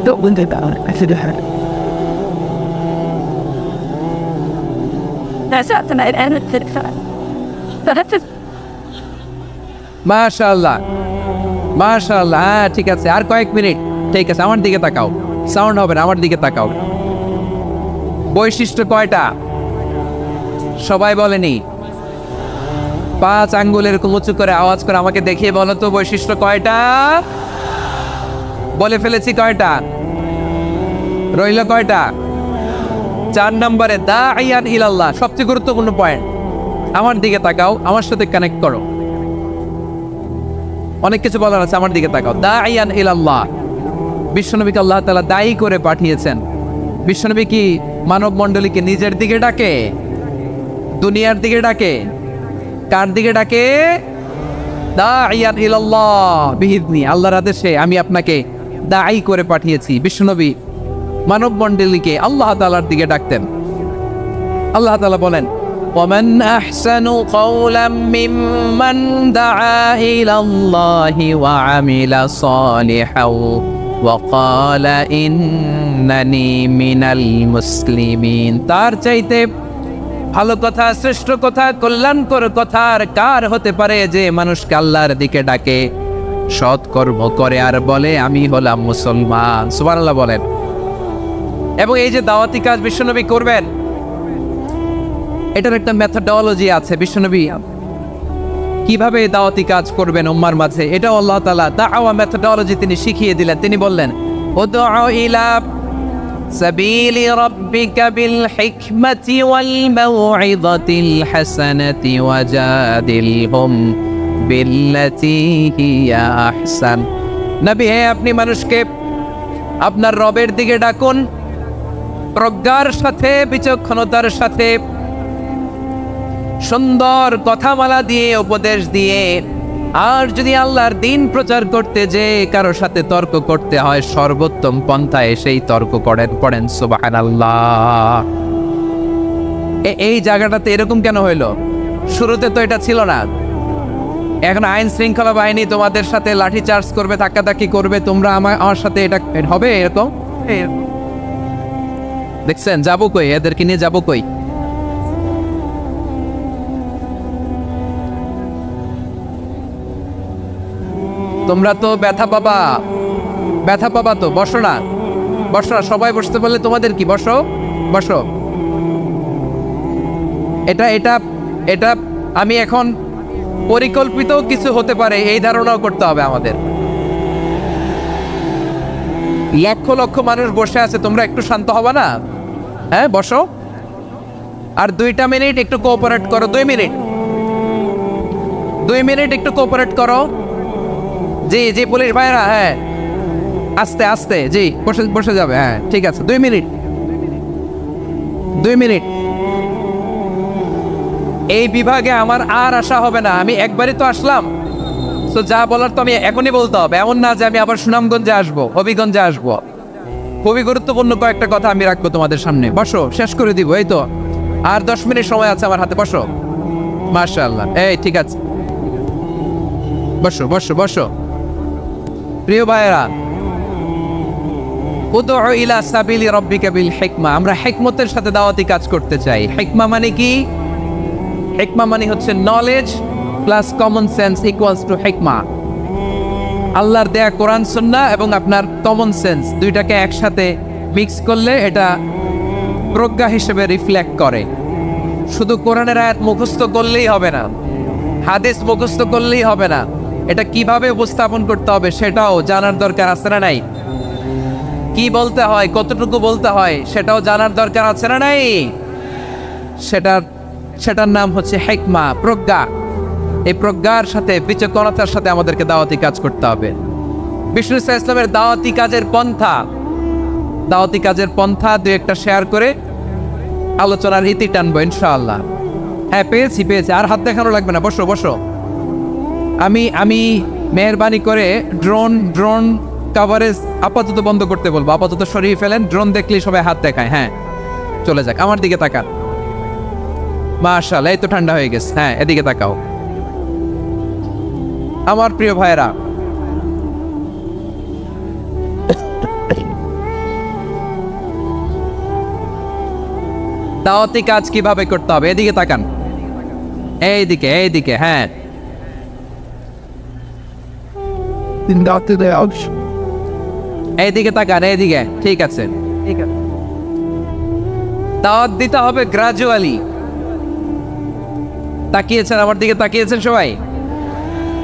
Don't win about it. I said it. That's not the night and it's the fun. That's just মাশাআল্লাহ, মাশাআল্লাহ। হ্যাঁ, ঠিক আছে, আর কয়েক মিনিট। ঠিক আছে, আমার দিকে তাকাও। সাউন্ড হবে না, আমার দিকে তাকাও। বৈশিষ্ট্য কয়টা? সবাই বলেনি। 5 আঙ্গুল এরকম উঁচু করে আওয়াজ করে আমাকে দেখিয়ে বলো তো বৈশিষ্ট্য কয়টা? বলে ফেলেছি কয়টা? রইল কয়টা? 4 নম্বরে দাঈয়ান ইলাল্লাহ, সবচেয়ে গুরুত্বপূর্ণ পয়েন্ট। আমার দিকে তাকাও, আমার সাথে কানেক্ট করো। অনেক কিছু বলার আছে, আমার দিকে তাকাও। দাঈয়ান ইলাল্লাহ, বিশ্বনবীকে আল্লাহ তাআলা দায়ী করে পাঠিয়েছেন। বিশ্বনবী কি মানব মণ্ডলীকে নিজের দিকে ডাকে? দুনিয়ার দিকে ডাকে? কার দিকে ডাকে? দাঈয়ান ইলাল্লাহ বিইذনি, আল্লাহর আদেশে আমি আপনাকে দায়ী করে পাঠিয়েছি। বিশ্বনবী মানব মণ্ডলীকে আল্লাহ তাআলার দিকে ডাকতেন। আল্লাহ তাআলা বলেন, ومن أحسن قولا ممن دعا إلى الله وعمل صالحا وقال إنني من المسلمين। তার চাইতে ভালো কথা, শ্রেষ্ঠ কথা, কল্যাণকর কথা আর কার হতে পারে যে মানুষকে আল্লাহর দিকে ডাকে, সৎ কর্ম করে আর বলে আমি হলাম মুসলমান। সুবহানাল্লাহ বলেন। এবং এই যে দাওয়াতি কাজ বিশ্বনবী করবেন, এটার একটা মেথডোলজি আছে। বিশ্বনবী কিভাবে দাওয়াতি কাজ করবেন উম্মার মাঝে, এটা আল্লাহ তাআলা দাওয়া মেথডোলজি তিনি শিখিয়ে দিলেন। তিনি বললেন, উদউ ইলা সাবিলি রাব্বিকা বিল হিকমাতি ওয়াল মাউইযাতিল হাসানাতি ওয়াজাদিলহুম বিল্লাতি হিয়া আহসান। নবী হে, আপনি মানুষকে আপনার রবের দিকে ডাকুন প্রজ্ঞার সাথে, বিচক্ষণতার সাথে, সুন্দর কথামালা দিয়ে, উপদেশ দিয়ে। আর যদি আল্লাহর দ্বীন প্রচার করতে যে কারো সাথে তর্ক করতে হয়, সর্বোত্তম পন্থায় সেই তর্ক পড়েন। সুবহানাল্লাহ। এই জায়গাটাতে এরকম কেন হইলো? শুরুতে তো এটা ছিল না। এখন আইন শৃঙ্খলা বাহিনী তোমাদের সাথে লাঠি চার্জ করবে, ধাক্কাধাক্কি করবে, তোমরা আমার সাথে এটা হবে এরকম? দেখছেন, যাবো কই? এদেরকে নিয়ে যাবো কই? তোমরা তো ব্যথা পাবা, ব্যথা পাবা তো। বসো না, বসো না। সবাই বসতে পারলে তোমাদের কি? বসো, বসো। এটা এটা এটা আমি এখন পরিকল্পিত কিছু হতে পারে এই ধারণাও করতে হবে আমাদের। লক্ষ লক্ষ মানুষ বসে আছে, তোমরা একটু শান্ত হবা না? হ্যাঁ, বসো। আর 2টা মিনিট একটু কোঅপারেট করো। 2 মিনিট, 2 মিনিট একটু কোঅপারেট করো। জি জি, পুলিশ ভাইরা, হ্যাঁ, আস্তে আস্তে, জি, বসে যাবে। হ্যাঁ, ঠিক আছে। 2 মিনিট, 2 মিনিট। এই বিভাগে আমার আর আসা হবে না। আমি একবারই তো আসলাম, তো যা বলার তো আমি এখনই বলতে হবে। এমন না যে আমি আবার সুনামগঞ্জে আসবো, হবিগঞ্জে আসবো। খুবই গুরুত্বপূর্ণ কয়েকটা কথা আমি রাখবো তোমাদের সামনে। বসো, শেষ করে দিব। এই তো আর 10 মিনিট সময় আছে আমার হাতে। বসো। মাশাআল্লাহ। এই ঠিক আছে, বসো বসো বসো। প্রিয় ভাইয়েরা, উদউ ইলা সাবিলি রাব্বিকা বিল হিকমা, আমরা হিকমতের সাথে দাওয়াতি কাজ করতে চাই। হিকমা মানে কি? হিকমা মানে হচ্ছে knowledge plus common sense equals to হিকমা। আল্লাহর দেয়া কোরআন সুন্নাহ এবং আপনার কমন সেন্স দুইটাকে একসাথে মিক্স করলে এটা প্রজ্ঞা হিসেবে রিফ্লেক্ট করে। শুধু কোরআনের আয়াত মুখস্থ করলেই হবে না, হাদিস মুখস্থ করলেই হবে না, এটা কিভাবে উপস্থাপন করতে হবে সেটাও জানার দরকার আছে না নাই? কি বলতে হয়, কতটুকু বলতে হয় সেটাও জানার দরকার আছে না নাই? সেটার নাম হচ্ছে হিকমা, প্রজ্ঞা। এই প্রজ্ঞার সাথে বিচক্ষণতার সাথে আমাদেরকে দাওয়াতি কাজ করতে হবে। বিষ্ণু ইসলামের দাওয়াতি কাজের পন্থা দুই একটা শেয়ার করে আলোচনার ইতি টানবো ইনশাআল্লাহ। হ্যাঁ, পেয়েছি। আর হাত দেখানো লাগবে না, বসো। আমি মেহরবানি করে ড্রোন কাভারেজ আপাতত বন্ধ করতে বলবো, আপাতত সরিয়ে ফেলেন। ড্রোন দেখলেই সবাই হাত দেখায়। হ্যাঁ, চলে যাক, আমার দিকে তাকান। মাশাআল্লাহ, এই তো ঠান্ডা হয়ে গেছে। হ্যাঁ, এদিকে তাকাও। আমার প্রিয় ভাইরা, দাওয়াতি কাজ কিভাবে করতে হবে এদিকে তাকান। এইদিকে। হ্যাঁ, এইদিকে তাকান, এইদিকে। ঠিক আছে। দাওয়াত দিতে হবে গ্রাজুয়ালি। তাকিয়েছেন আমার দিকে, তাকিয়েছেন সবাই?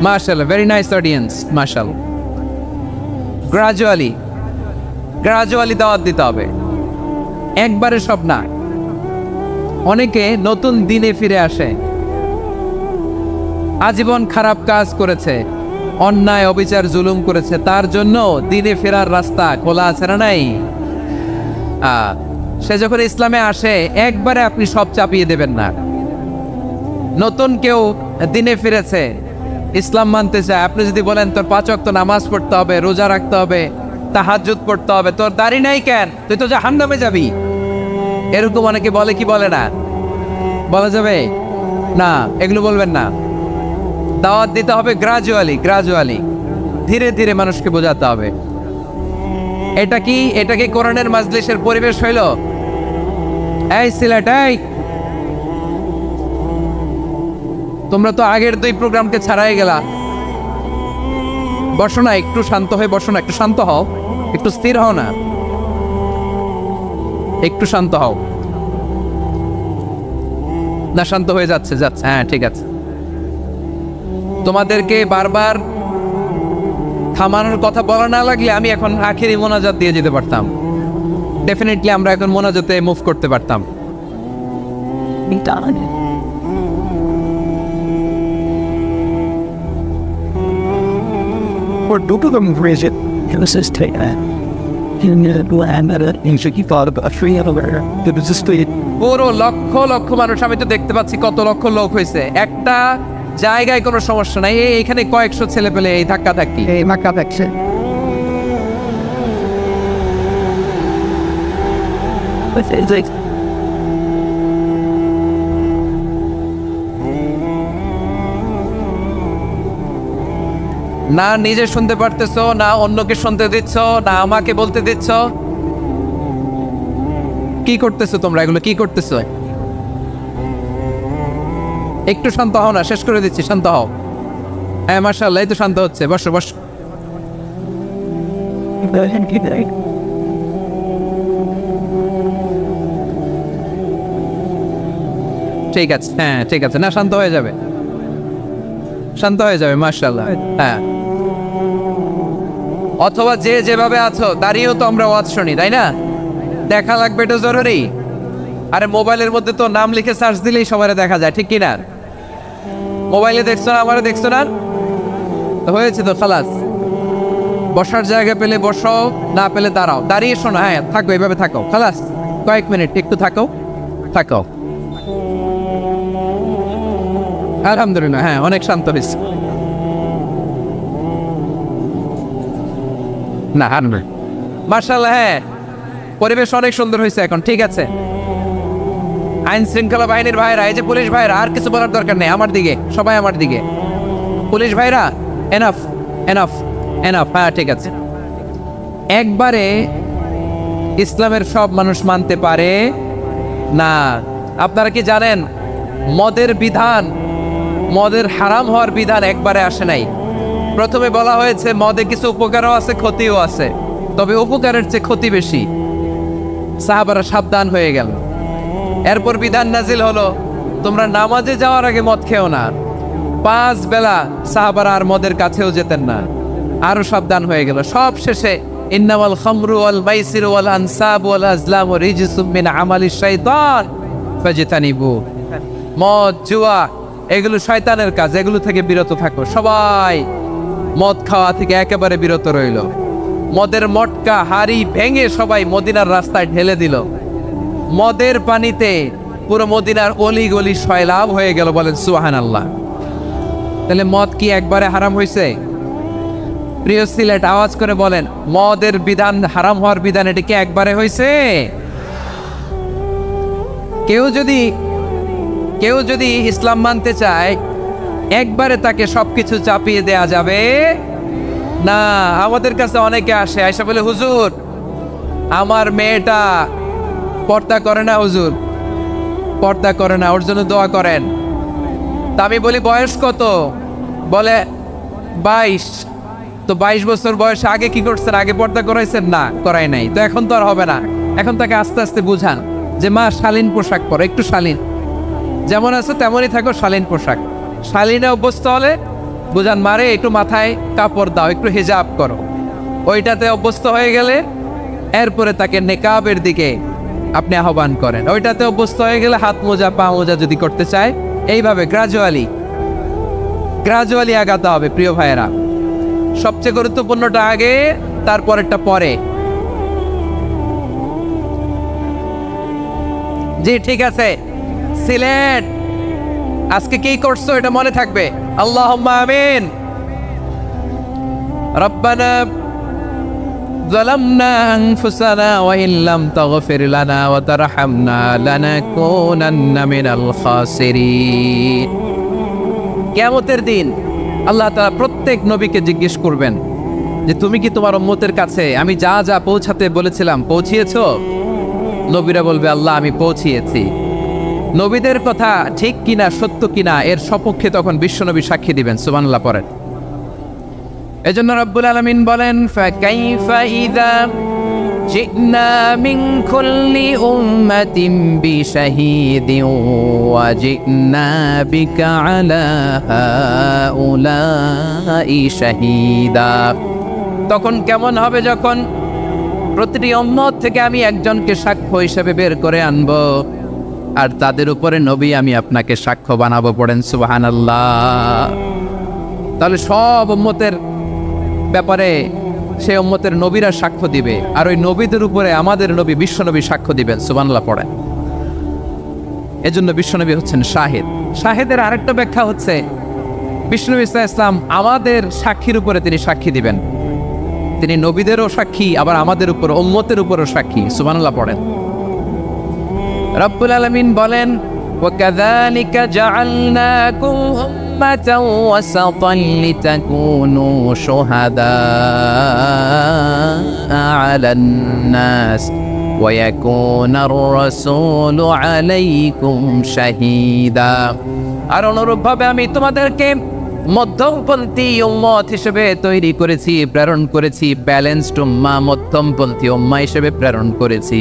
মাশাআল্লাহ, ভেরি নাইস অডিয়েন্স, মাশাআল্লাহ। গ্রাজুয়ালি দাওয়াত দিতে হবে, একবারে সব না। অনেকে নতুন দিনে ফিরে আসে, আজীবন খারাপ কাজ করেছে, অন্যায় অবিচার জুলুম করেছে, তার জন্য দিনে ফেরার রাস্তা খোলা আছে না নাই? সে যখন ইসলামে আসে একবারে আপনি সব চাপিয়ে দেবেন না। নতুন কেউ দিনে ফিরেছে, ইসলাম মানতে চায়, আপনি যদি বলেন তোর 5 ওয়াক্ত নামাজ পড়তে হবে, রোজা রাখতে হবে, তাহাজ্জুদ পড়তে হবে, তোর দাড়ি নাই কেন, তুই তো জাহান্নামে যাবি, এরকম অনেকে বলে কি বলে না? বলা যাবে না, এগুলো বলবেন না। দাওয়াত দিতে হবে গ্রাজুয়ালি, ধীরে ধীরে মানুষকে বোঝাতে হবে। এটা কি কোরআনের মাজলিসের পরিবেশ হইল? এই সিলেট, এই তোমরা তো আগের 2 প্রোগ্রামকে ছাড়াই গেলা। বসো না, একটু শান্ত হয়ে বসো না, একটু শান্ত হও, একটু স্থির হও না, একটু শান্ত হও না। শান্ত হয়ে যাচ্ছে। হ্যাঁ, ঠিক আছে। তোমাদেরকে বারবার থামানোর কথা বলা না লাগলে আমি এখন আখেরি মোনাজাত দিয়ে যেতে পারতাম। ডেফিনেটলি আমরা এখন মোনাজাতে মুভ করতে পারতাম। Or do them raise it. It was just take that. In the land that in Shiki thought about 3 other. It was just the পুরো লক্ষ মানুষ, আমি তো দেখতে পাচ্ছি কত লক্ষ লোক হয়েছে। একটা জায়গায় কোনো সমস্যা নাই, এইখানে কয়েকশো ছেলে পেলে এই ধাক্কা ধাক্কি। এই মাকা দেখছে। না নিজে শুনতে পারতেছো, না অন্যকে শুনতে দিচ্ছ, না আমাকে বলতে দিচ্ছ। কি করতেছো তোমরা? এগুলো কি করতেছো? একটু শান্ত হও না, শেষ করে দিচ্ছি, শান্ত হও। হ্যাঁ, মাশাআল্লাহ, এই তো শান্ত হচ্ছে। বসো। ঠিক আছে, হ্যাঁ ঠিক আছে। না, শান্ত হয়ে যাবে, মাশাআল্লাহ। হ্যাঁ, অথবা যে যেভাবে আছো দাঁড়িয়েও তো আমরা ওয়াজ শুনি, তাই না? দেখা লাগবে, এটা জরুরি। আরে মোবাইলের মধ্যে তো নাম লিখে সার্চ দিলেই সবাই দেখা যায়, ঠিক কিনা? মোবাইলে দেখছো না, আমারও দেখছো না, হয়েছে তো, খালাস। বসার জায়গা পেলে বসো, না পেলে দাঁড়াও, দাঁড়িয়ে শোনো। হ্যাঁ, থাকো, এইভাবে থাকো, খালাস। কয়েক মিনিট একটু থাকো। আলহামদুলিল্লাহ, হ্যাঁ, অনেক শান্ত হয়েছে। না, মাশাআল্লাহ, হ্যাঁ, পরিবেশ অনেক সুন্দর হয়েছে এখন। ঠিক আছে, আইন শৃঙ্খলা বাহিনীর ভাইরা, এই যে পুলিশ ভাইরা, আর কিছু বলার দরকার নেই। আমার দিকে সবাই, আমার দিকে। পুলিশ ভাইরা, এনাফ। হ্যাঁ, ঠিক আছে। একবারে ইসলামের সব মানুষ মানতে পারে না। আপনারা কি জানেন মদের হারাম হওয়ার বিধান একবারে আসে নাই। প্রথমে বলা হয়েছে মদে কিছু উপকারও আছে, ক্ষতিও আছে, তবে উপকারের চেয়ে ক্ষতি বেশি। সাহাবারা সাবধান হয়ে গেল। এরপর বিধান নাজিল হলো, তোমরা নামাজে যাওয়ার আগে মদ খেও না। 5 বেলা সাহাবারা আর মদের কাছেও যেতেন না, আরো সাবধান হয়ে গেল। সব শেষে ইন্নামাল খামরু ওয়াল মাইসিরু ওয়াল আনসাব ওয়াল আজলামু রিজসুম মিন আমালিশ শাইতান ফাজতানিবু। মদ জুয়া এগুলো শয়তানের কাজ, এগুলো থেকে বিরত থাকো। সবাই মদ খাওয়া থেকে একেবারে বিরত রইল। মদের মটকা হাড়ি ভেঙে সবাই মদিনার রাস্তায় ঢেলে দিল। মদের পানিতে পুরো মদিনার অলি গলি সয়লাভ হয়ে গেল। বলেন সুবহানাল্লাহ। তাহলে মদ কি একবারে হারাম হয়েছে? প্রিয় সিলেট আওয়াজ করে বলেন, মদের বিধান, হারাম হওয়ার বিধান এটা কি একবারে হয়েছে? কেউ যদি ইসলাম মানতে চায় একবারে তাকে সবকিছু চাপিয়ে দেয়া যাবে না। আমাদের কাছে অনেকে আসে, আয়সা বলে, হুজুর আমার মেয়েটা পর্দা করে না, হুজুর পর্দা করে না, ওর জন্য দোয়া করেন। তা আমি বলি বয়স কত? বলে 22। তো 22 বছর বয়সে আগে কি করছেন? আগে পর্দা করাইছেন? না, করাই নাই। তো এখন তো আর হবে না। এখন তাকে আস্তে আস্তে বুঝান যে মা শালীন পোশাক পরো, একটু শালীন, যেমন আছে তেমনই থাকো, শালীন পোশাক। শালীনে অভ্যস্ত হলে বুঝান, মারে একটু মাথায় কাপড় দাও, একটু হিজাব করো। ওইটাতে অভ্যস্ত হয়ে গেলে এরপরে তাকে নেকাবের দিকে আপনি আহ্বান করেন। ওইটাতে অভ্যস্ত হয়ে গেলে হাত মোজা পা মোজা যদি করতে চায়, এইভাবে গ্রাজুয়ালি আগাতে হবে। প্রিয় ভাইয়েরা, সবচেয়ে গুরুত্বপূর্ণটা আগে, তারপরেরটা পরে। জি ঠিক আছে। সিলেট আজকে কি করছো এটা মনে থাকবে। আল্লাহুম্মা আমিন। রব্বানা যালামনা আনফুসানা ওয়া ইন লাম তাগফির লানা ওয়া তারহামনা লানাকুনান্না মিনাল খাসিরিন। কিয়ামতের দিন আল্লাহ তাআলা প্রত্যেক নবীকে জিজ্ঞেস করবেন যে তুমি কি তোমার উম্মতের কাছে আমি যা যা পৌঁছাতে বলেছিলাম পৌঁছিয়েছো? নবীরা বলবে, আল্লাহ আমি পৌঁছিয়েছি। নবীদের কথা ঠিক কিনা, সত্য কিনা, এর সপক্ষে তখন বিশ্বনবী সাক্ষী দিবেন। সুবহানাল্লাহ পড়েন। এজন্য রব্বুল আলামিন বলেন, ফাকাইফা ইযা জিনা মিন কুল্লি উম্মাতিন বিশাহীদিন ওয়া জিনা বিকা আলা হাউলাই শাহীদা। তখন কেমন হবে যখন প্রতিটি উম্মত থেকে আমি একজনকে সাক্ষ্য হিসেবে বের করে আনবো, আর তাদের উপরে নবী আমি আপনাকে সাক্ষ্য বানাবো। পড়েন সুবহানাল্লাহ। তাহলে সব উম্মতের ব্যাপারে সে উম্মতের নবীরা সাক্ষ্য দিবে, আর ওই নবীদের উপরে আমাদের নবী বিশ্বনবী সাক্ষ্য দিবেন। সুবহানাল্লাহ পড়েন। এজন্য বিশ্বনবী হচ্ছেন শাহিদ। শাহিদের আরেকটা ব্যাখ্যা হচ্ছে, বিশ্বনবী সাল্লাল্লাহু আলাইহি ওয়াসাল্লাম আমাদের সাক্ষীর উপরে তিনি সাক্ষী দিবেন। তিনি নবীদেরও সাক্ষী, আবার আমাদের উপর উম্মতের উপরও সাক্ষী। সুবহানাল্লাহ পড়েন। রব্বুল আলামিন বলেন, ওয়াকাযালিকা জাআলনাকুম উম্মাতাও ওয়াসাতান লিতাকুনু শুহাদা আলান নাস ওয়া ইয়াকুনার রাসূলু আলাইকুম শাহীদা। আর অনুরূপভাবে আমি তোমাদেরকে মধ্যমপন্থী উম্মত হিসেবে তৈরি করেছি, প্রেরণ করেছি। ব্যালেন্সড উম্মাহ, মধ্যমপন্থী উম্মাহ হিসেবে প্রেরণ করেছি,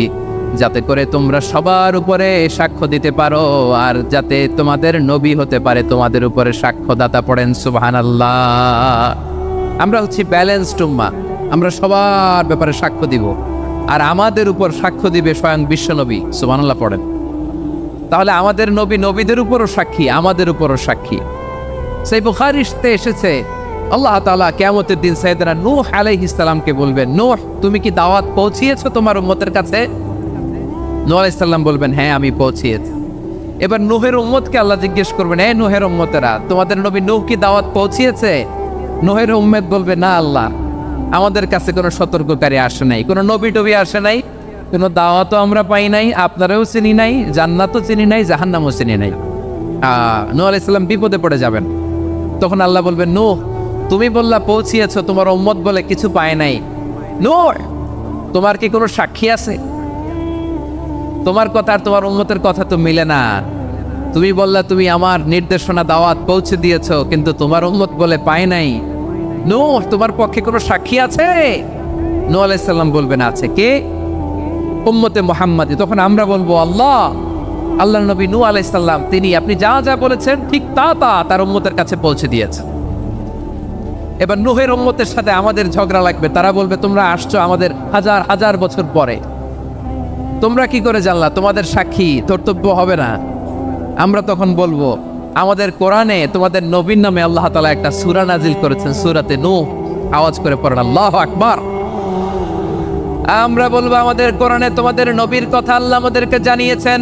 যাতে করে তোমরা সবার উপরে সাক্ষ্য দিতে পারো, আর যাতে তোমাদের নবী হতে পারে তোমাদের উপরে সাক্ষ্যদাতা। পড়েন সুবহানাল্লাহ। আমরা হচ্ছি ব্যালেন্সড উম্মাহ, আমরা সবার ব্যাপারে সাক্ষ্য দিব, আর আমাদের উপর সাক্ষ্য দিবে স্বয়ং বিশ্বনবী। সুবহানাল্লাহ পড়েন। তাহলে আমাদের নবী নবীদের উপরও সাক্ষী, আমাদের উপরও সাক্ষী। সেই বুখারীতে এসেছে, আল্লাহ তাআলা কিয়ামতের দিন সাইয়েদনা নূহ আলাইহিস সালামকে বলবেন, নূহ তুমি কি দাওয়াত পৌঁছিয়েছো তোমার উম্মতের কাছে? নূহ আলাইহিস সালাম বলবেন, হ্যাঁ আমি পৌঁছিয়েছি। এবার নূহের উম্মতকে আল্লাহ জিজ্ঞেস করবেন, এই নূহের উম্মতেরা, তোমাদের নবী নূহ কি দাওয়াত পৌঁছিয়েছে? নূহের উম্মত বলবে, না আল্লাহ, আমাদের কাছে কোনো সতর্ককারী আসে নাই, কোনো নবী টবি আসে নাই, কোনো দাওয়াতও আমরা পাই নাই, আপনারাও চিনি নাই, জান্নাতও চিনি নাই, জাহান্নামও চিনি নাই। নূহ আলাইহিস সালাম বিপদে পড়ে যাবেন। তখন আল্লাহ বলবেন, নূহ তুমি বললা পৌঁছিয়েছো, তোমার উম্মত বলে কিছু পায় নাই। নূহ তোমার কি কোনো সাক্ষী আছে? তোমার কথা আর তোমার উম্মতের কথা তো মিলে না। তুমি বললা তুমি আমার নির্দেশনা দাওয়াত পৌঁছে দিয়েছো, কিন্তু তোমার উম্মত বলে পায় নাই। নূহ তোমার পক্ষে কোনো সাক্ষী আছে? নূহ আলাইহিস সালাম বলবেন, আছে। কে? উম্মতে মুহাম্মাদি। তখন আমরা বলবো, আল্লাহর নবী নূহ আলাইহিস সালাম তিনি আপনি যা যা বলেছেন ঠিক তা তার উম্মতের কাছে পৌঁছে দিয়েছে। এবার নূহের উম্মতের সাথে আমাদের ঝগড়া লাগবে। তারা বলবে, তোমরা আসছো আমাদের হাজার হাজার বছর পরে, তোমরা কি করে জানলা? তোমাদের সাক্ষী কর্তব্য হবে না? আমরা তখন বলবো, আমাদের কোরআনে তোমাদের নবীর নামে আল্লাহ তাআলা একটা সূরা নাজিল করেছেন, সূরাতে নূহ। আওয়াজ করে পড়েন আল্লাহু আকবার। আমরা বলবো, আমাদের কোরআনে তোমাদের নবীর কথা আল্লাহ আমাদেরকে জানিয়েছেন,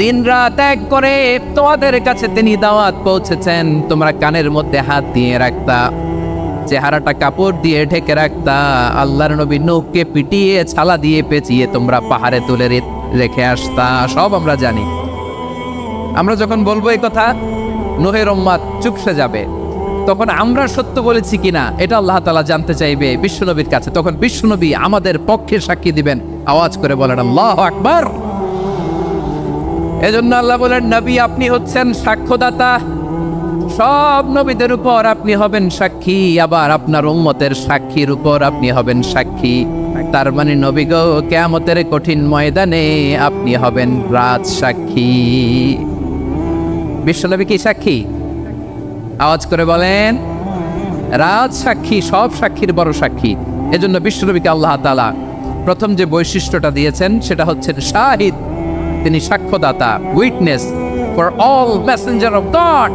দিন রাত এক করে তোমাদের কাছে তিনি দাওয়াত পৌঁছেছেন। তোমরা কানের মধ্যে হাত দিয়ে রাখতা, চেহারাটা কাপড় দিয়ে ঢেকে রাখতা, আল্লাহর নবী নূহকে পিটিয়ে ছালা দিয়ে পেঁচিয়ে তোমরা পাহাড়ে তুলে রেখে আসতা। সব আমরা জানি। আমরা যখন বলবো এই কথা, নূহের উম্মাত চুপসে যাবে। তখন আমরা সত্য বলেছি কিনা এটা আল্লাহ তাআলা জানতে চাইবে বিশ্বনবীর কাছে। তখন বিশ্বনবী আমাদের পক্ষে সাক্ষী দিবেন। আওয়াজ করে বলেন আল্লাহু আকবার। এজন্য আল্লাহ বলেন, নবী আপনি হচ্ছেন সাক্ষ্যদাতা, সব নবীদের উপর আপনি হবেন সাক্ষী, আবার আপনার উম্মতের সাক্ষীর উপর আপনি হবেন সাক্ষী। তার মানে নবী গো, কিয়ামতের কঠিন ময়দানে আপনি হবেন রাজ সাক্ষী। বিশ্বনবী কি সাক্ষী? আওয়াজ করে বলেন, রাজ সাক্ষী, সব সাক্ষীর বড় সাক্ষী। এজন্য বিশ্বনবীকে আল্লাহ তাআলা প্রথম যে বৈশিষ্ট্যটা দিয়েছেন সেটা হচ্ছে শাহিদ। তিনি সাক্ষ্যদাতা, witness for all messenger of God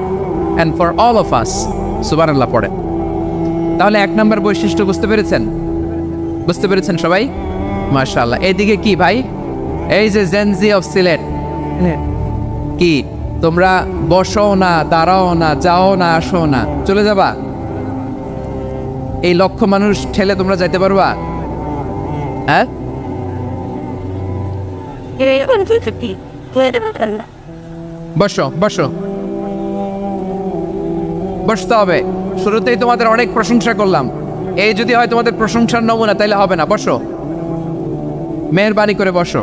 and for all of us। সুবহানাল্লাহ পড়েন। তাহলে এক নম্বর বৈশিষ্ট্য বুঝতে পেরেছেন? বুঝতে পেরেছেন সবাই? মাশাআল্লাহ। এইদিকে কি ভাই, এই যে জেনজি অফ সিলেট, কি তোমরা বসো না, দাঁড়াও না, যাও না, আসো না, চলে যাবা? এই লক্ষ মানুষ ঠেলে তোমরা যাইতে পারবা? হ্যাঁ, বসো বসো, বসতে হবে। শুরুতেই তোমাদের অনেক প্রশংসা করলাম, এই যদি হয় তোমাদের প্রশংসার নমুনা, তাইলে হবে না। বসো, মেহেরবানি করে বসো,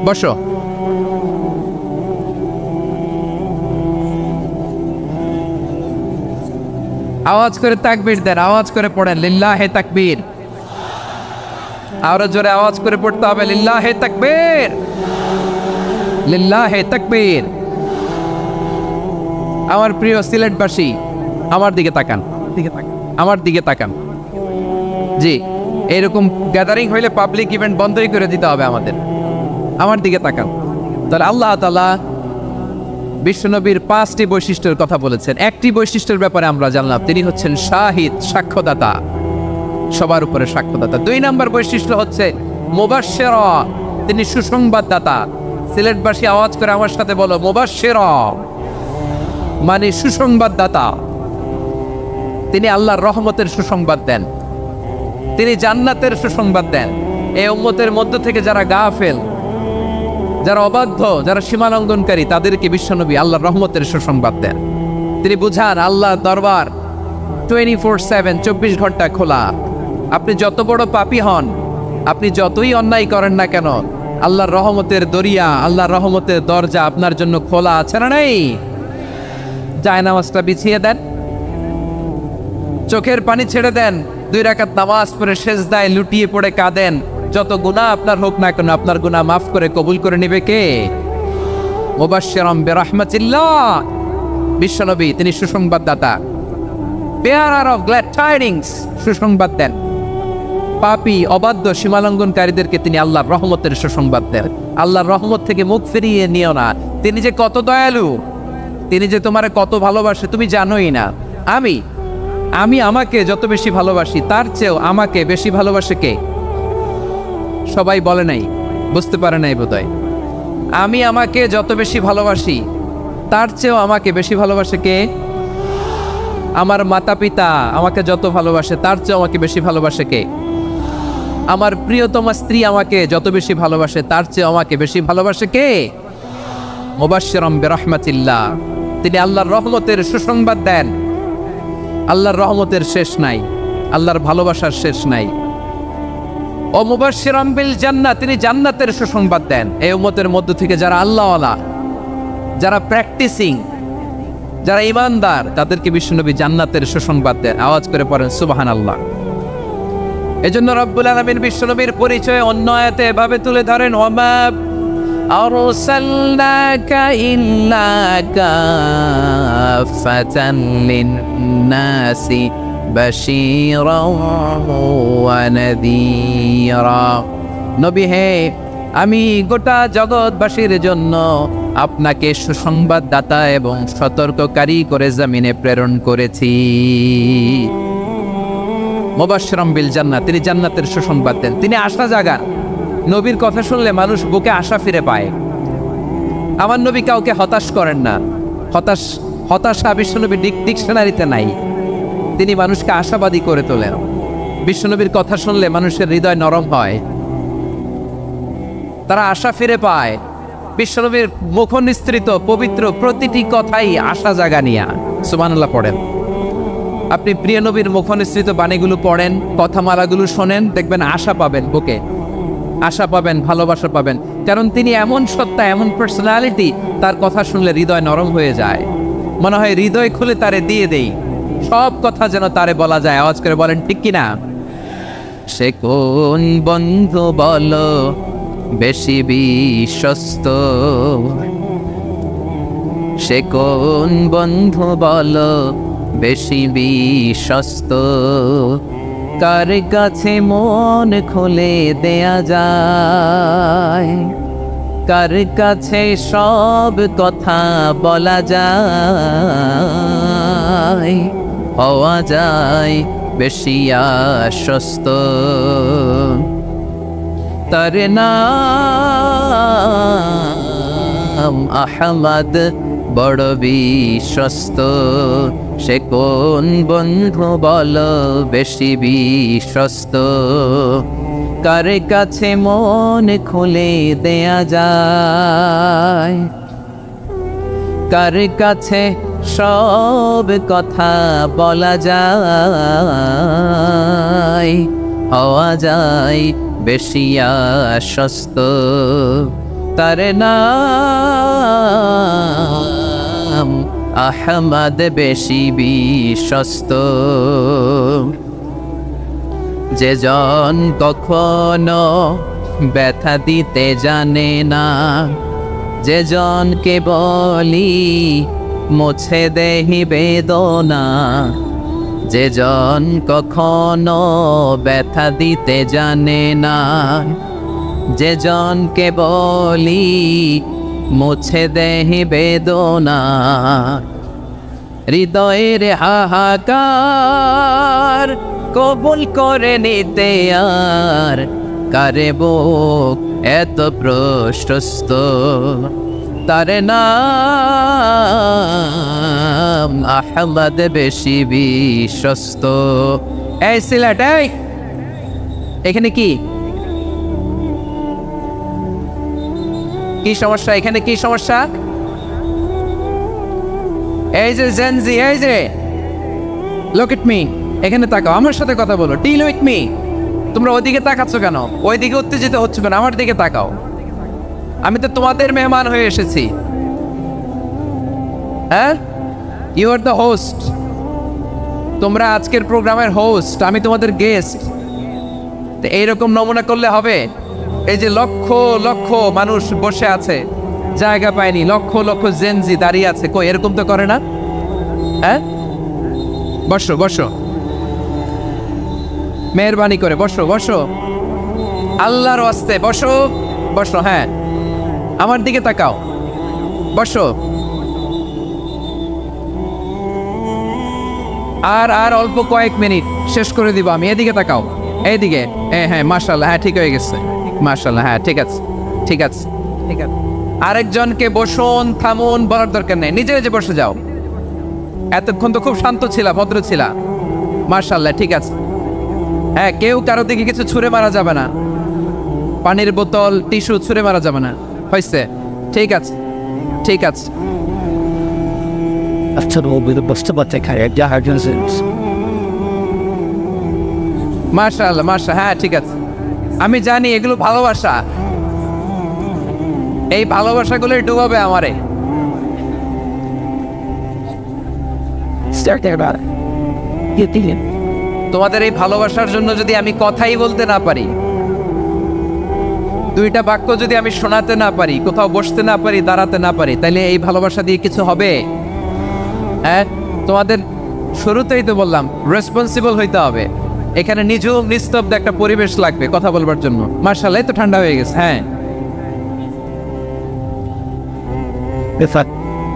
বসো। আওয়াজ করে তাকবীর দেন, আওয়াজ করে পড়েন লিল্লাহে তাকবীর। আরো জোরে আওয়াজ করে পড়তে হবে, লিল্লাহে তাকবীর, লিল্লাহে তাকবীর। আমার প্রিয় সিলেটবাসী, আমার দিকে তাকান, আমার দিকে তাকান। জি, এইরকম গ্যাদারিং হইলে পাবলিক ইভেন্ট বন্ধই করে দিতে হবে আমাদের। আমার দিকে তাকান। তাহলে আল্লাহ তাআলা বিশ্বনবীর 5টি বৈশিষ্ট্যের কথা বলেছেন। একটি বৈশিষ্ট্যের ব্যাপারে আমরা জানলাম, তিনি হচ্ছেন শাহিদ, সাক্ষ্যদাতা, সবার উপরে সাক্ষ্যদাতা। 2 নম্বর বৈশিষ্ট্য হচ্ছে মুবাশশিরা, তিনি সুসংবাদদাতা। সিলেটবাসী আওয়াজ করে আমার সাথে বলো, মুবাশশিরা মানে সুসংবাদদাতা। তিনি আল্লাহর রহমতের সুসংবাদ দেন, তিনি জান্নাতের সুসংবাদ দেন। এই উম্মতের মধ্য থেকে যারা গাফেল, যারা অবাধ্য, যারা সীমালঙ্ঘনকারী, তাদেরকে বিশ্বনবী আল্লাহর রহমতের সুসংবাদ দেন। তিনি বুঝান আল্লাহর দরবার 24/7, 24 ঘন্টা খোলা। আপনি যত বড় পাপী হন, আপনি যতই অন্যায় করেন না কেন, আল্লাহর রহমতের দরিয়া, আল্লাহর রহমতের দরজা আপনার জন্য খোলা আছে না নেই? জায়নামাজটা বিছিয়ে দেন, চোখের পানি ছেড়ে দেন, 2 রাকাত নামাজ পড়ে সেজদায় লুটিয়ে পড়ে কাঁদেন। যত গুনাহ আপনার হোক না কেন, আপনার গুনাহ মাফ করে কবুল করে নেবে কে? মুবাশশিরাম বিরহমাতিল্লাহ। বিশ্বনবী তিনি সুসংবাদদাতা, বেয়ারার অফ গ্ল্যাড টাইডিংস, সুসংবাদ দেন। পাপী, অবাধ্য, সীমালঙ্ঘনকারীদেরকে তিনি আল্লাহর রহমতের সুসংবাদ দেন। আল্লাহর রহমত থেকে মুখ ফিরিয়ে নিও না। তিনি যে কত দয়ালু, তিনি যে তোমারে কত ভালোবাসে তুমি জানোই না। আমি আমাকে যত বেশি ভালোবাসি, তার চেয়েও আমাকে বেশি ভালোবাসে কে? সবাই বলে নাই, বুঝতে পারে নাই বোধহয়। আমি আমাকে যত বেশি ভালোবাসি, তার চেয়েও আমাকে বেশি ভালোবাসে কে? আমার মাতা পিতা আমাকে যত ভালোবাসে, তার চেয়েও আমাকে বেশি ভালোবাসে কে? আমার প্রিয়তমা স্ত্রী আমাকে যত বেশি ভালোবাসে, তার চেয়েও আমাকে বেশি ভালোবাসে কে? মুবাশশিরাম বিরহমাতিল্লাহ, তিনি আল্লাহর রহমতের সুসংবাদ দেন। আল্লাহর রহমতের শেষ নাই, আল্লাহর ভালোবাসার শেষ নাই। ও মুবাশশিরাম বিল জান্নাহ, তিনি জান্নাতের সুসংবাদ দেন। এই উম্মতের মধ্য থেকে যারা আল্লাহওয়ালা, যারা প্র্যাকটিসিং, যারা ইমানদার, তাদেরকে বিশ্বনবী জান্নাতের সুসংবাদ দেন। আওয়াজ করে পড়েন সুবহানাল্লাহ। এজন্য রব্বুল আলামিন বিশ্বনবীর পরিচয় অন্য আয়াতে এভাবে তুলে ধরেন, ওয়ামা আরসালনাকা ইল্লা কাফাতান লিন-নাসি বাশীরাও ওয়া নাযীরা। নবী হে, আমি গোটা জগৎবাসীর জন্য আপনাকে সুসংবাদদাতা এবং সতর্ককারী করে জমিনে প্রেরণ করেছি। মুবাশশিরাম বিল জান্নাহ, তিনি জান্নাতের সুসংবাদ দেন, তিনি আশা জাগান। নবীর কথা শুনলে মানুষ বুকে আশা ফিরে পায়। আমার নবী কাউকে হতাশ করেন না। হতাশা বিশ্বনবীর ডিকশনারিতে নাই। তিনি মানুষকে আশাবাদী করে তোলেন। বিশ্বনবীর কথা শুনলে মানুষের হৃদয় নরম হয়, তারা আশা ফিরে পায়। বিশ্বনবীর মুখ নিঃসৃত পবিত্র প্রতিটি কথাই আশা জাগানিয়া। সুবহানাল্লাহ পড়েন। আপনি প্রিয় নবীর মুখ নিঃসৃত বাণীগুলো পড়েন, কথামালাগুলো শোনেন, দেখবেন আশা পাবেন, বুকে আশা পাবেন, ভালোবাসা পাবেন। কারণ তিনি এমন সত্তা, এমন পার্সোনালিটি, তার কথা শুনলে হৃদয় নরম হয়ে যায়। মনে হয় হৃদয় খুলে তারে দিয়ে দেই, সব কথা যেন তারে বলা যায়। আওয়াজ করে বলেন ঠিক কিনা? সে কোন বন্ধু বলো বেশি বিশ্বস্ত, সে কোন বন্ধু বলো বেশি বিশ্বস্ত, কার কাছে মন খুলে দেয়া যায়, কার কাছে সব কথা বলা যায়, হওয়া যায় বেশি আশ্বস্ত। তার নাম আহমদ, বড় বিশ্বস্ত। সে কোন বন্ধু বলো বেশি বিশ্বস্ত, কার কাছে মন খুলে দেয়া যায়, কার কাছে সব কথা বলা যায়, হওয়া যায় বেশি আশ্বস্ত। তার নাম আহমদ, বেশি বিশ্বস্ত। যে জন কখনো ব্যথা দিতে জানে না, যে জনকে বলি মুছে দেহি বেদনা, যে জন কখনো ব্যথা দিতে জানে না, যে জনকে বলি মুছে দেহি বেদনা, হৃদয়ের হাহাকার কবুল করে নিতে আর কারে বুক এত প্রশস্ত। তার নাম আহমদ, বেশি বিশ্বস্ত। এই সিলেট, এই এখানে কি কি সমস্যা? এখানে কি সমস্যা? এই যে জেনজি, এই যে লুক এট মি, এখানে তাকাও, আমার সাথে কথা বলো, ডিল উইথ মি। তোমরা ওইদিকে তাকাচ্ছ কেন? ওইদিকে উত্তেজিত হচ্ছ কেন? আমার দিকে তাকাও। আমি তো তোমাদের মেহমান হয়ে এসেছি। হ্যাঁ, ইউ আর দ্য হোস্ট। তোমরা আজকের প্রোগ্রামের হোস্ট, আমি তোমাদের গেস্ট। তো এইরকম নমুনা করলে হবে? এই যে লক্ষ লক্ষ মানুষ বসে আছে, জায়গা পায়নি, লক্ষ লক্ষ জেনজি দাঁড়িয়ে আছে, কই এরকম তো করে না? হ্যাঁ, বসো বসো, মেহরবানি করে বসো বসো, আল্লাহর ওয়াস্তে বসো বসো। হ্যাঁ, আমার দিকে তাকাও, বসো। আর আর অল্প কয়েক মিনিট, শেষ করে দিব আমি। এদিকে তাকাও, এইদিকে। হ্যাঁ, মাশাআল্লাহ, হ্যাঁ ঠিক হয়ে গেছে, মাশাআল্লাহ। হ্যাঁ ঠিক আছে, ঠিক আছে, ঠিক আছে। আরেকজনকে বসুন, থামুন বলার দরকার নেই, নিজে নিজে বসে যাও। এতক্ষণ তো খুব শান্ত ছিলা, ভদ্র ছিলা, মাশাআল্লাহ, ঠিক আছে। হ্যাঁ, কেউ কারো দিকে কিছু ছুঁড়ে মারা যাবে না, পানির বোতল, টিস্যু ছুঁড়ে মারা যাবে না, হয়েছে? ঠিক আছে, ঠিক আছে। মাশাআল্লাহ, মাশাআল্লাহ, হ্যাঁ ঠিক আছে। আমি জানি এগুলো ভালোবাসা, এই ভালোবাসাগুলোই ডুবাবে আমারে। তোমাদের এই ভালোবাসার জন্য যদি আমি কথাই বলতে না পারি, দুইটা বাক্য যদি আমি শোনাতে না পারি, কোথাও বসতে না পারি, দাঁড়াতে না পারি, তাহলে এই ভালোবাসা দিয়ে কিছু হবে? হ্যাঁ, তোমাদের শুরুতেই তো বললাম রেসপন্সিবল হইতে হবে। এখানে নিঝুম নিস্তব্ধ একটা পরিবেশ লাগবে কথা বলবার জন্য। মার্শাল্লাহ, তো ঠান্ডা হয়ে গেছে। হ্যাঁ,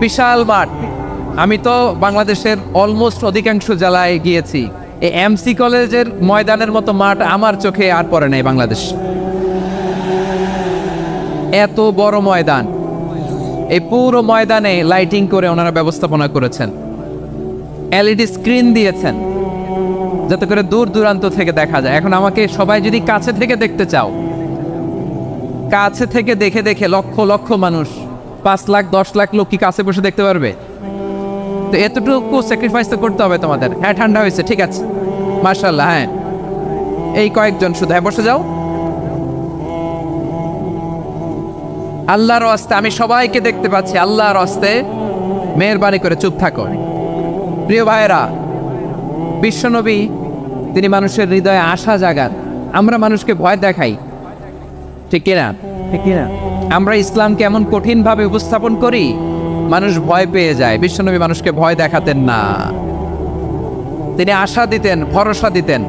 বিশাল মাঠ। আমি তো বাংলাদেশের অলমোস্ট অধিকাংশ জেলায় গিয়েছি, এই এমসি কলেজের ময়দানের মতো মাঠ আমার চোখে আর পড়ে নাই বাংলাদেশ। এত বড় ময়দান, এই পুরো ময়দানে লাইটিং করে ওনারা ব্যবস্থাপনা করেছেন, এলইডি স্ক্রিন দিয়েছেন যাতে করে দূর দূরান্ত থেকে দেখা যায়। এখন আমাকে সবাই যদি কাছে থেকে দেখতে চাও, কাছে থেকে দেখে দেখে লক্ষ লক্ষ মানুষ, 5 লাখ 10 লাখ লোক কি কাছে বসে দেখতে পারবে? তো এতটুকু স্যাক্রিফাইস তো করতে হবে তোমাদের। হ্যাঁ, ঠান্ডা হয়েছে, ঠিক আছে, মাশাআল্লাহ। হ্যাঁ, এই কয়েকজন শুধু। হ্যাঁ, বসে যাও। আল্লাহর ওয়াস্তে আমি সবাইকে দেখতে পাচ্ছি, আল্লাহর ওয়াস্তে মেহেরবানি করে চুপ থাকো। প্রিয় ভাইয়েরা, বিশ্বনবী তিনি মানুষের হৃদয়ে আশা জাগান। আমরা মানুষকে ভয় দেখাই, ঠিক কিনা? ঠিক কিনা? আমরা ইসলামকে এমন কঠিনভাবে উপস্থাপন করি, মানুষ ভয় পেয়ে যায়। বিশ্বনবী মানুষকে ভয় দেখাতেন না, তিনি আশা দিতেন, ভরসা দিতেন।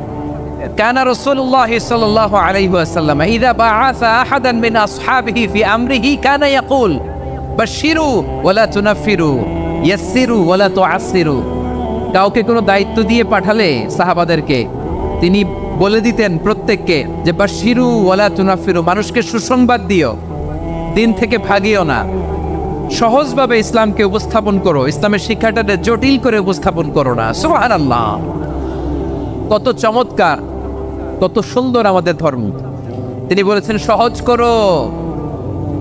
কানা রাসূলুল্লাহ সাল্লাল্লাহু আলাইহি ওয়াসাল্লাম ইযা বাআসা আহাদান মিন আসহাবিহি ফি আমরিহি কানা ইয়াকুল বাশশিরু ওয়ালা তুনাফিরু ইয়াসসিরু ওয়ালা তুআসসিরু। কাউকে কোনো দায়িত্ব দিয়ে পাঠালে সাহাবাদেরকে তিনি বলে দিতেন প্রত্যেককে যে বাশশিরু ওয়ালা তুনাফিরু, মানুষকে সুসংবাদ দিও, দিন থেকে ভাগিও না, সহজভাবে ইসলামকে উপস্থাপন করো, ইসলামের শিক্ষাটাকে জটিল করে উপস্থাপন করো না। সুবহানাল্লাহ, কত চমৎকার, কত সুন্দর আমাদের ধর্ম। তিনি বলেছেন সহজ করো,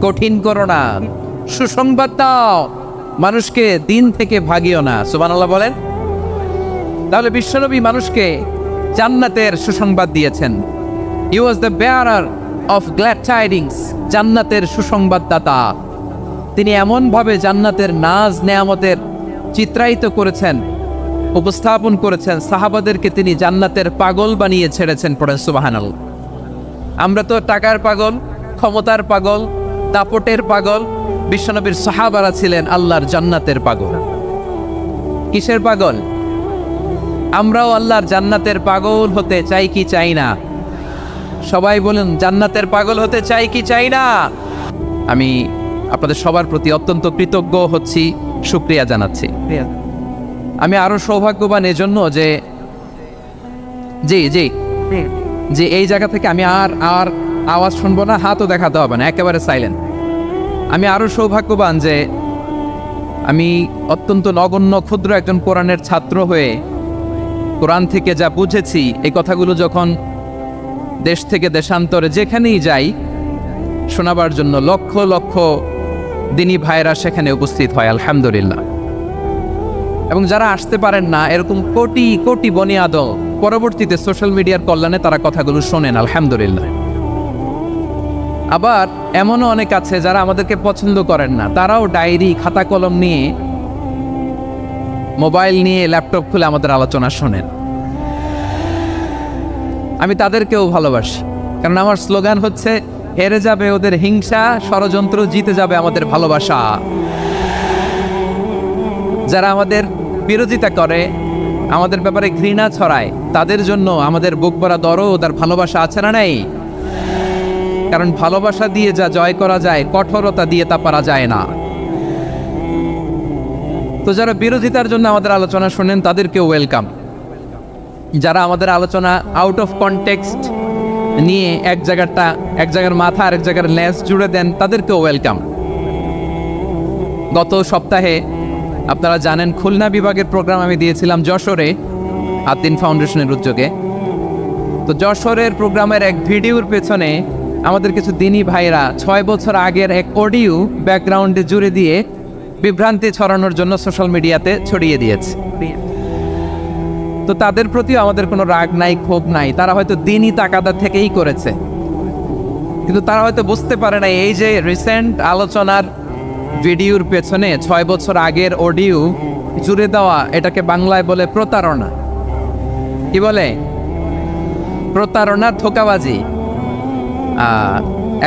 কঠিন করো না, সুসংবাদ দাও, মানুষকে দিন থেকে ভাগিও না। সুবহানাল্লাহ বলেন। তাহলে বিশ্বনবী মানুষকে জান্নাতের সুসংবাদ দিয়েছেন। He was the bearer of glad tidings, জান্নাতের সুসংবাদদাতা। তিনি এমনভাবে জান্নাতের নাজ নেয়ামতের চিত্রায়িত করেছেন, উপস্থাপন করেছেন, সাহাবাদেরকে তিনি জান্নাতের পাগল বানিয়ে ছেড়েছেন। পড়েন সুবহানাল্লাহ। আমরা তো টাকার পাগল, ক্ষমতার পাগল, দাপটের পাগল। বিশ্বনবীর সাহাবারা ছিলেন আল্লাহর জান্নাতের পাগল। কিসের পাগল? আমরাও আল্লাহর জান্নাতের পাগল হতে চাই কি চাই না? সবাই বলেন, জান্নাতের পাগল হতে চাই কি চাই না? আমি আপনাদের সবার প্রতি অত্যন্ত কৃতজ্ঞ হচ্ছি, শুকরিয়া জানাচ্ছি। আমি আরো সৌভাগ্যবান এজন্য যে জি জি যে এই জায়গা থেকে আমি আর আওয়াজ শুনবো না, হাতও দেখাতে হবে না, একেবারে সাইলেন্ট। আমি আরো সৌভাগ্যবান যে আমি অত্যন্ত নগণ্য ক্ষুদ্র একজন কোরআনের ছাত্র হয়ে কোরআন থেকে যা বুঝেছি, এই কথাগুলো যখন দেশ থেকে দেশান্তরে যেখানেই যাই শোনাবার জন্য লক্ষ লক্ষ দিনী ভাইরা সেখানে উপস্থিত হয়, আলহামদুলিল্লাহ। এবং যারা আসতে পারেন না, এরকম কোটি কোটি বনি আদম পরবর্তীতে সোশ্যাল মিডিয়ার কল্যাণে তারা কথাগুলো শোনেন, আলহামদুলিল্লাহ। আবার এমনও অনেক আছে যারা আমাদেরকে পছন্দ করেন না, তারাও ডায়েরি খাতা কলম নিয়ে, মোবাইল নিয়ে, ল্যাপটপ খুলে আমাদের আলোচনা শোনেন। আমি তাদেরকেও ভালোবাসি, কারণ আমার স্লোগান হচ্ছে হেরে যাবে ওদের হিংসা, ষড়যন্ত্র, জিতে যাবে আমাদের ভালোবাসা। যারা আমাদের বিরোধিতা করে, আমাদের ব্যাপারে ঘৃণা ছড়ায়, তাদের জন্য আমাদের বুক ভরা দরদ আর ভালোবাসা আছে না নাই? কারণ ভালোবাসা দিয়ে যা জয় করা যায়, কঠোরতা দিয়ে তা পারা যায় না। তো যারা বিরোধিতার জন্য আমাদের আলোচনা শোনেন তাদেরকেও ওয়েলকাম। যারা আমাদের আলোচনা আউট অফ কনটেক্সট নিয়ে এক জায়গার মাথা আর এক জায়গার লেজ জুড়ে দেন, তাদেরকেও ওয়েলকাম। গত সপ্তাহে আপনারা জানেন খুলনা বিভাগের প্রোগ্রাম আমি দিয়েছিলাম যশোরে, আদ্দিন ফাউন্ডেশনের উদ্যোগে। তো যশোরের প্রোগ্রামের এক ভিডিওর পেছনে আমাদের কিছু দিনী ভাইরা 6 বছর আগের এক অডিও ব্যাকগ্রাউন্ডে জুড়ে দিয়ে বিভ্রান্তি ছড়ানোর জন্য সোশ্যাল মিডিয়াতে ছড়িয়ে দিয়েছে। তো তাদের প্রতিও আমাদের কোনো রাগ নাই, ক্ষোভ নাই। তারা হয়তো দিনই তাকাদা থেকেই করেছে, কিন্তু তারা হয়তো বুঝতে পারে না এই যে রিসেন্ট আলোচনার ভিডিওর পেছনে 6 বছর আগের অডিও জুড়ে দেওয়া, এটাকে বাংলায় বলে প্রতারণা। কি বলে? প্রতারণা, ধোঁকাবাজি।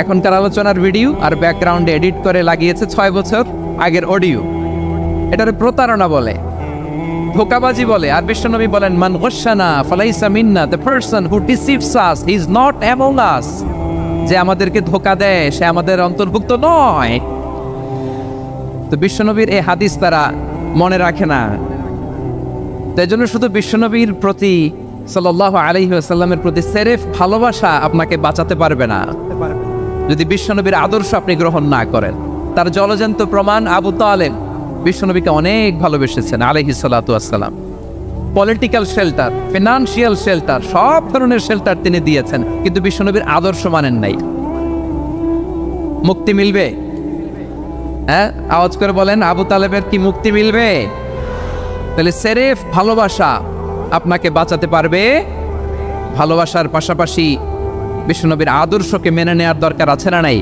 এখনকার আলোচনার ভিডিও আর ব্যাকগ্রাউন্ডে এডিট করে লাগিয়েছে 6 বছর আগের অডিও, এটার প্রতারণা বলে। ধোঁকাবাজি বলে, আর বিশ্বনবী বলেন মান গশানা ফালাইসা মিন্না, the person who deceives us he is not among us, যে আমাদেরকে ধোঁকা দেয় সে আমাদের অন্তর্ভুক্ত নয়। তো বিশ্বনবীর এই হাদিস তারা মনে রাখে না। তাই জন্য শুধু বিশ্বনবীর প্রতি সাল্লাল্লাহু আলাইহি ওয়াসাল্লামের প্রতি সেরেফ ভালোবাসা আপনাকে বাঁচাতে পারবে না যদি বিশ্বনবীর আদর্শ আপনি গ্রহণ না করেন। তার জলজন্ত প্রমাণ আবু তালেব বিশ্বনবীকে অনেক ভালোবেসেছেন আলাইহিস সালাতু ওয়াসসালাম। পলিটিক্যাল শেল্টার, ফিনান্সিয়াল শেল্টার, সব ধরনের শেল্টার তিনি দিয়েছেন, কিন্তু বিশ্বনবীর আদর্শ মানেন নাই। মুক্তি মিলবে? হ্যাঁ, আওয়াজ করে বলেন, আবু তালেবের কি মুক্তি মিলবে? তাহলে সেরেফ ভালোবাসা আপনাকে বাঁচাতে পারবে। ভালোবাসার পাশাপাশি বিশ্বনবীর আদর্শকে মেনে নেওয়ার দরকার আছে না নাই?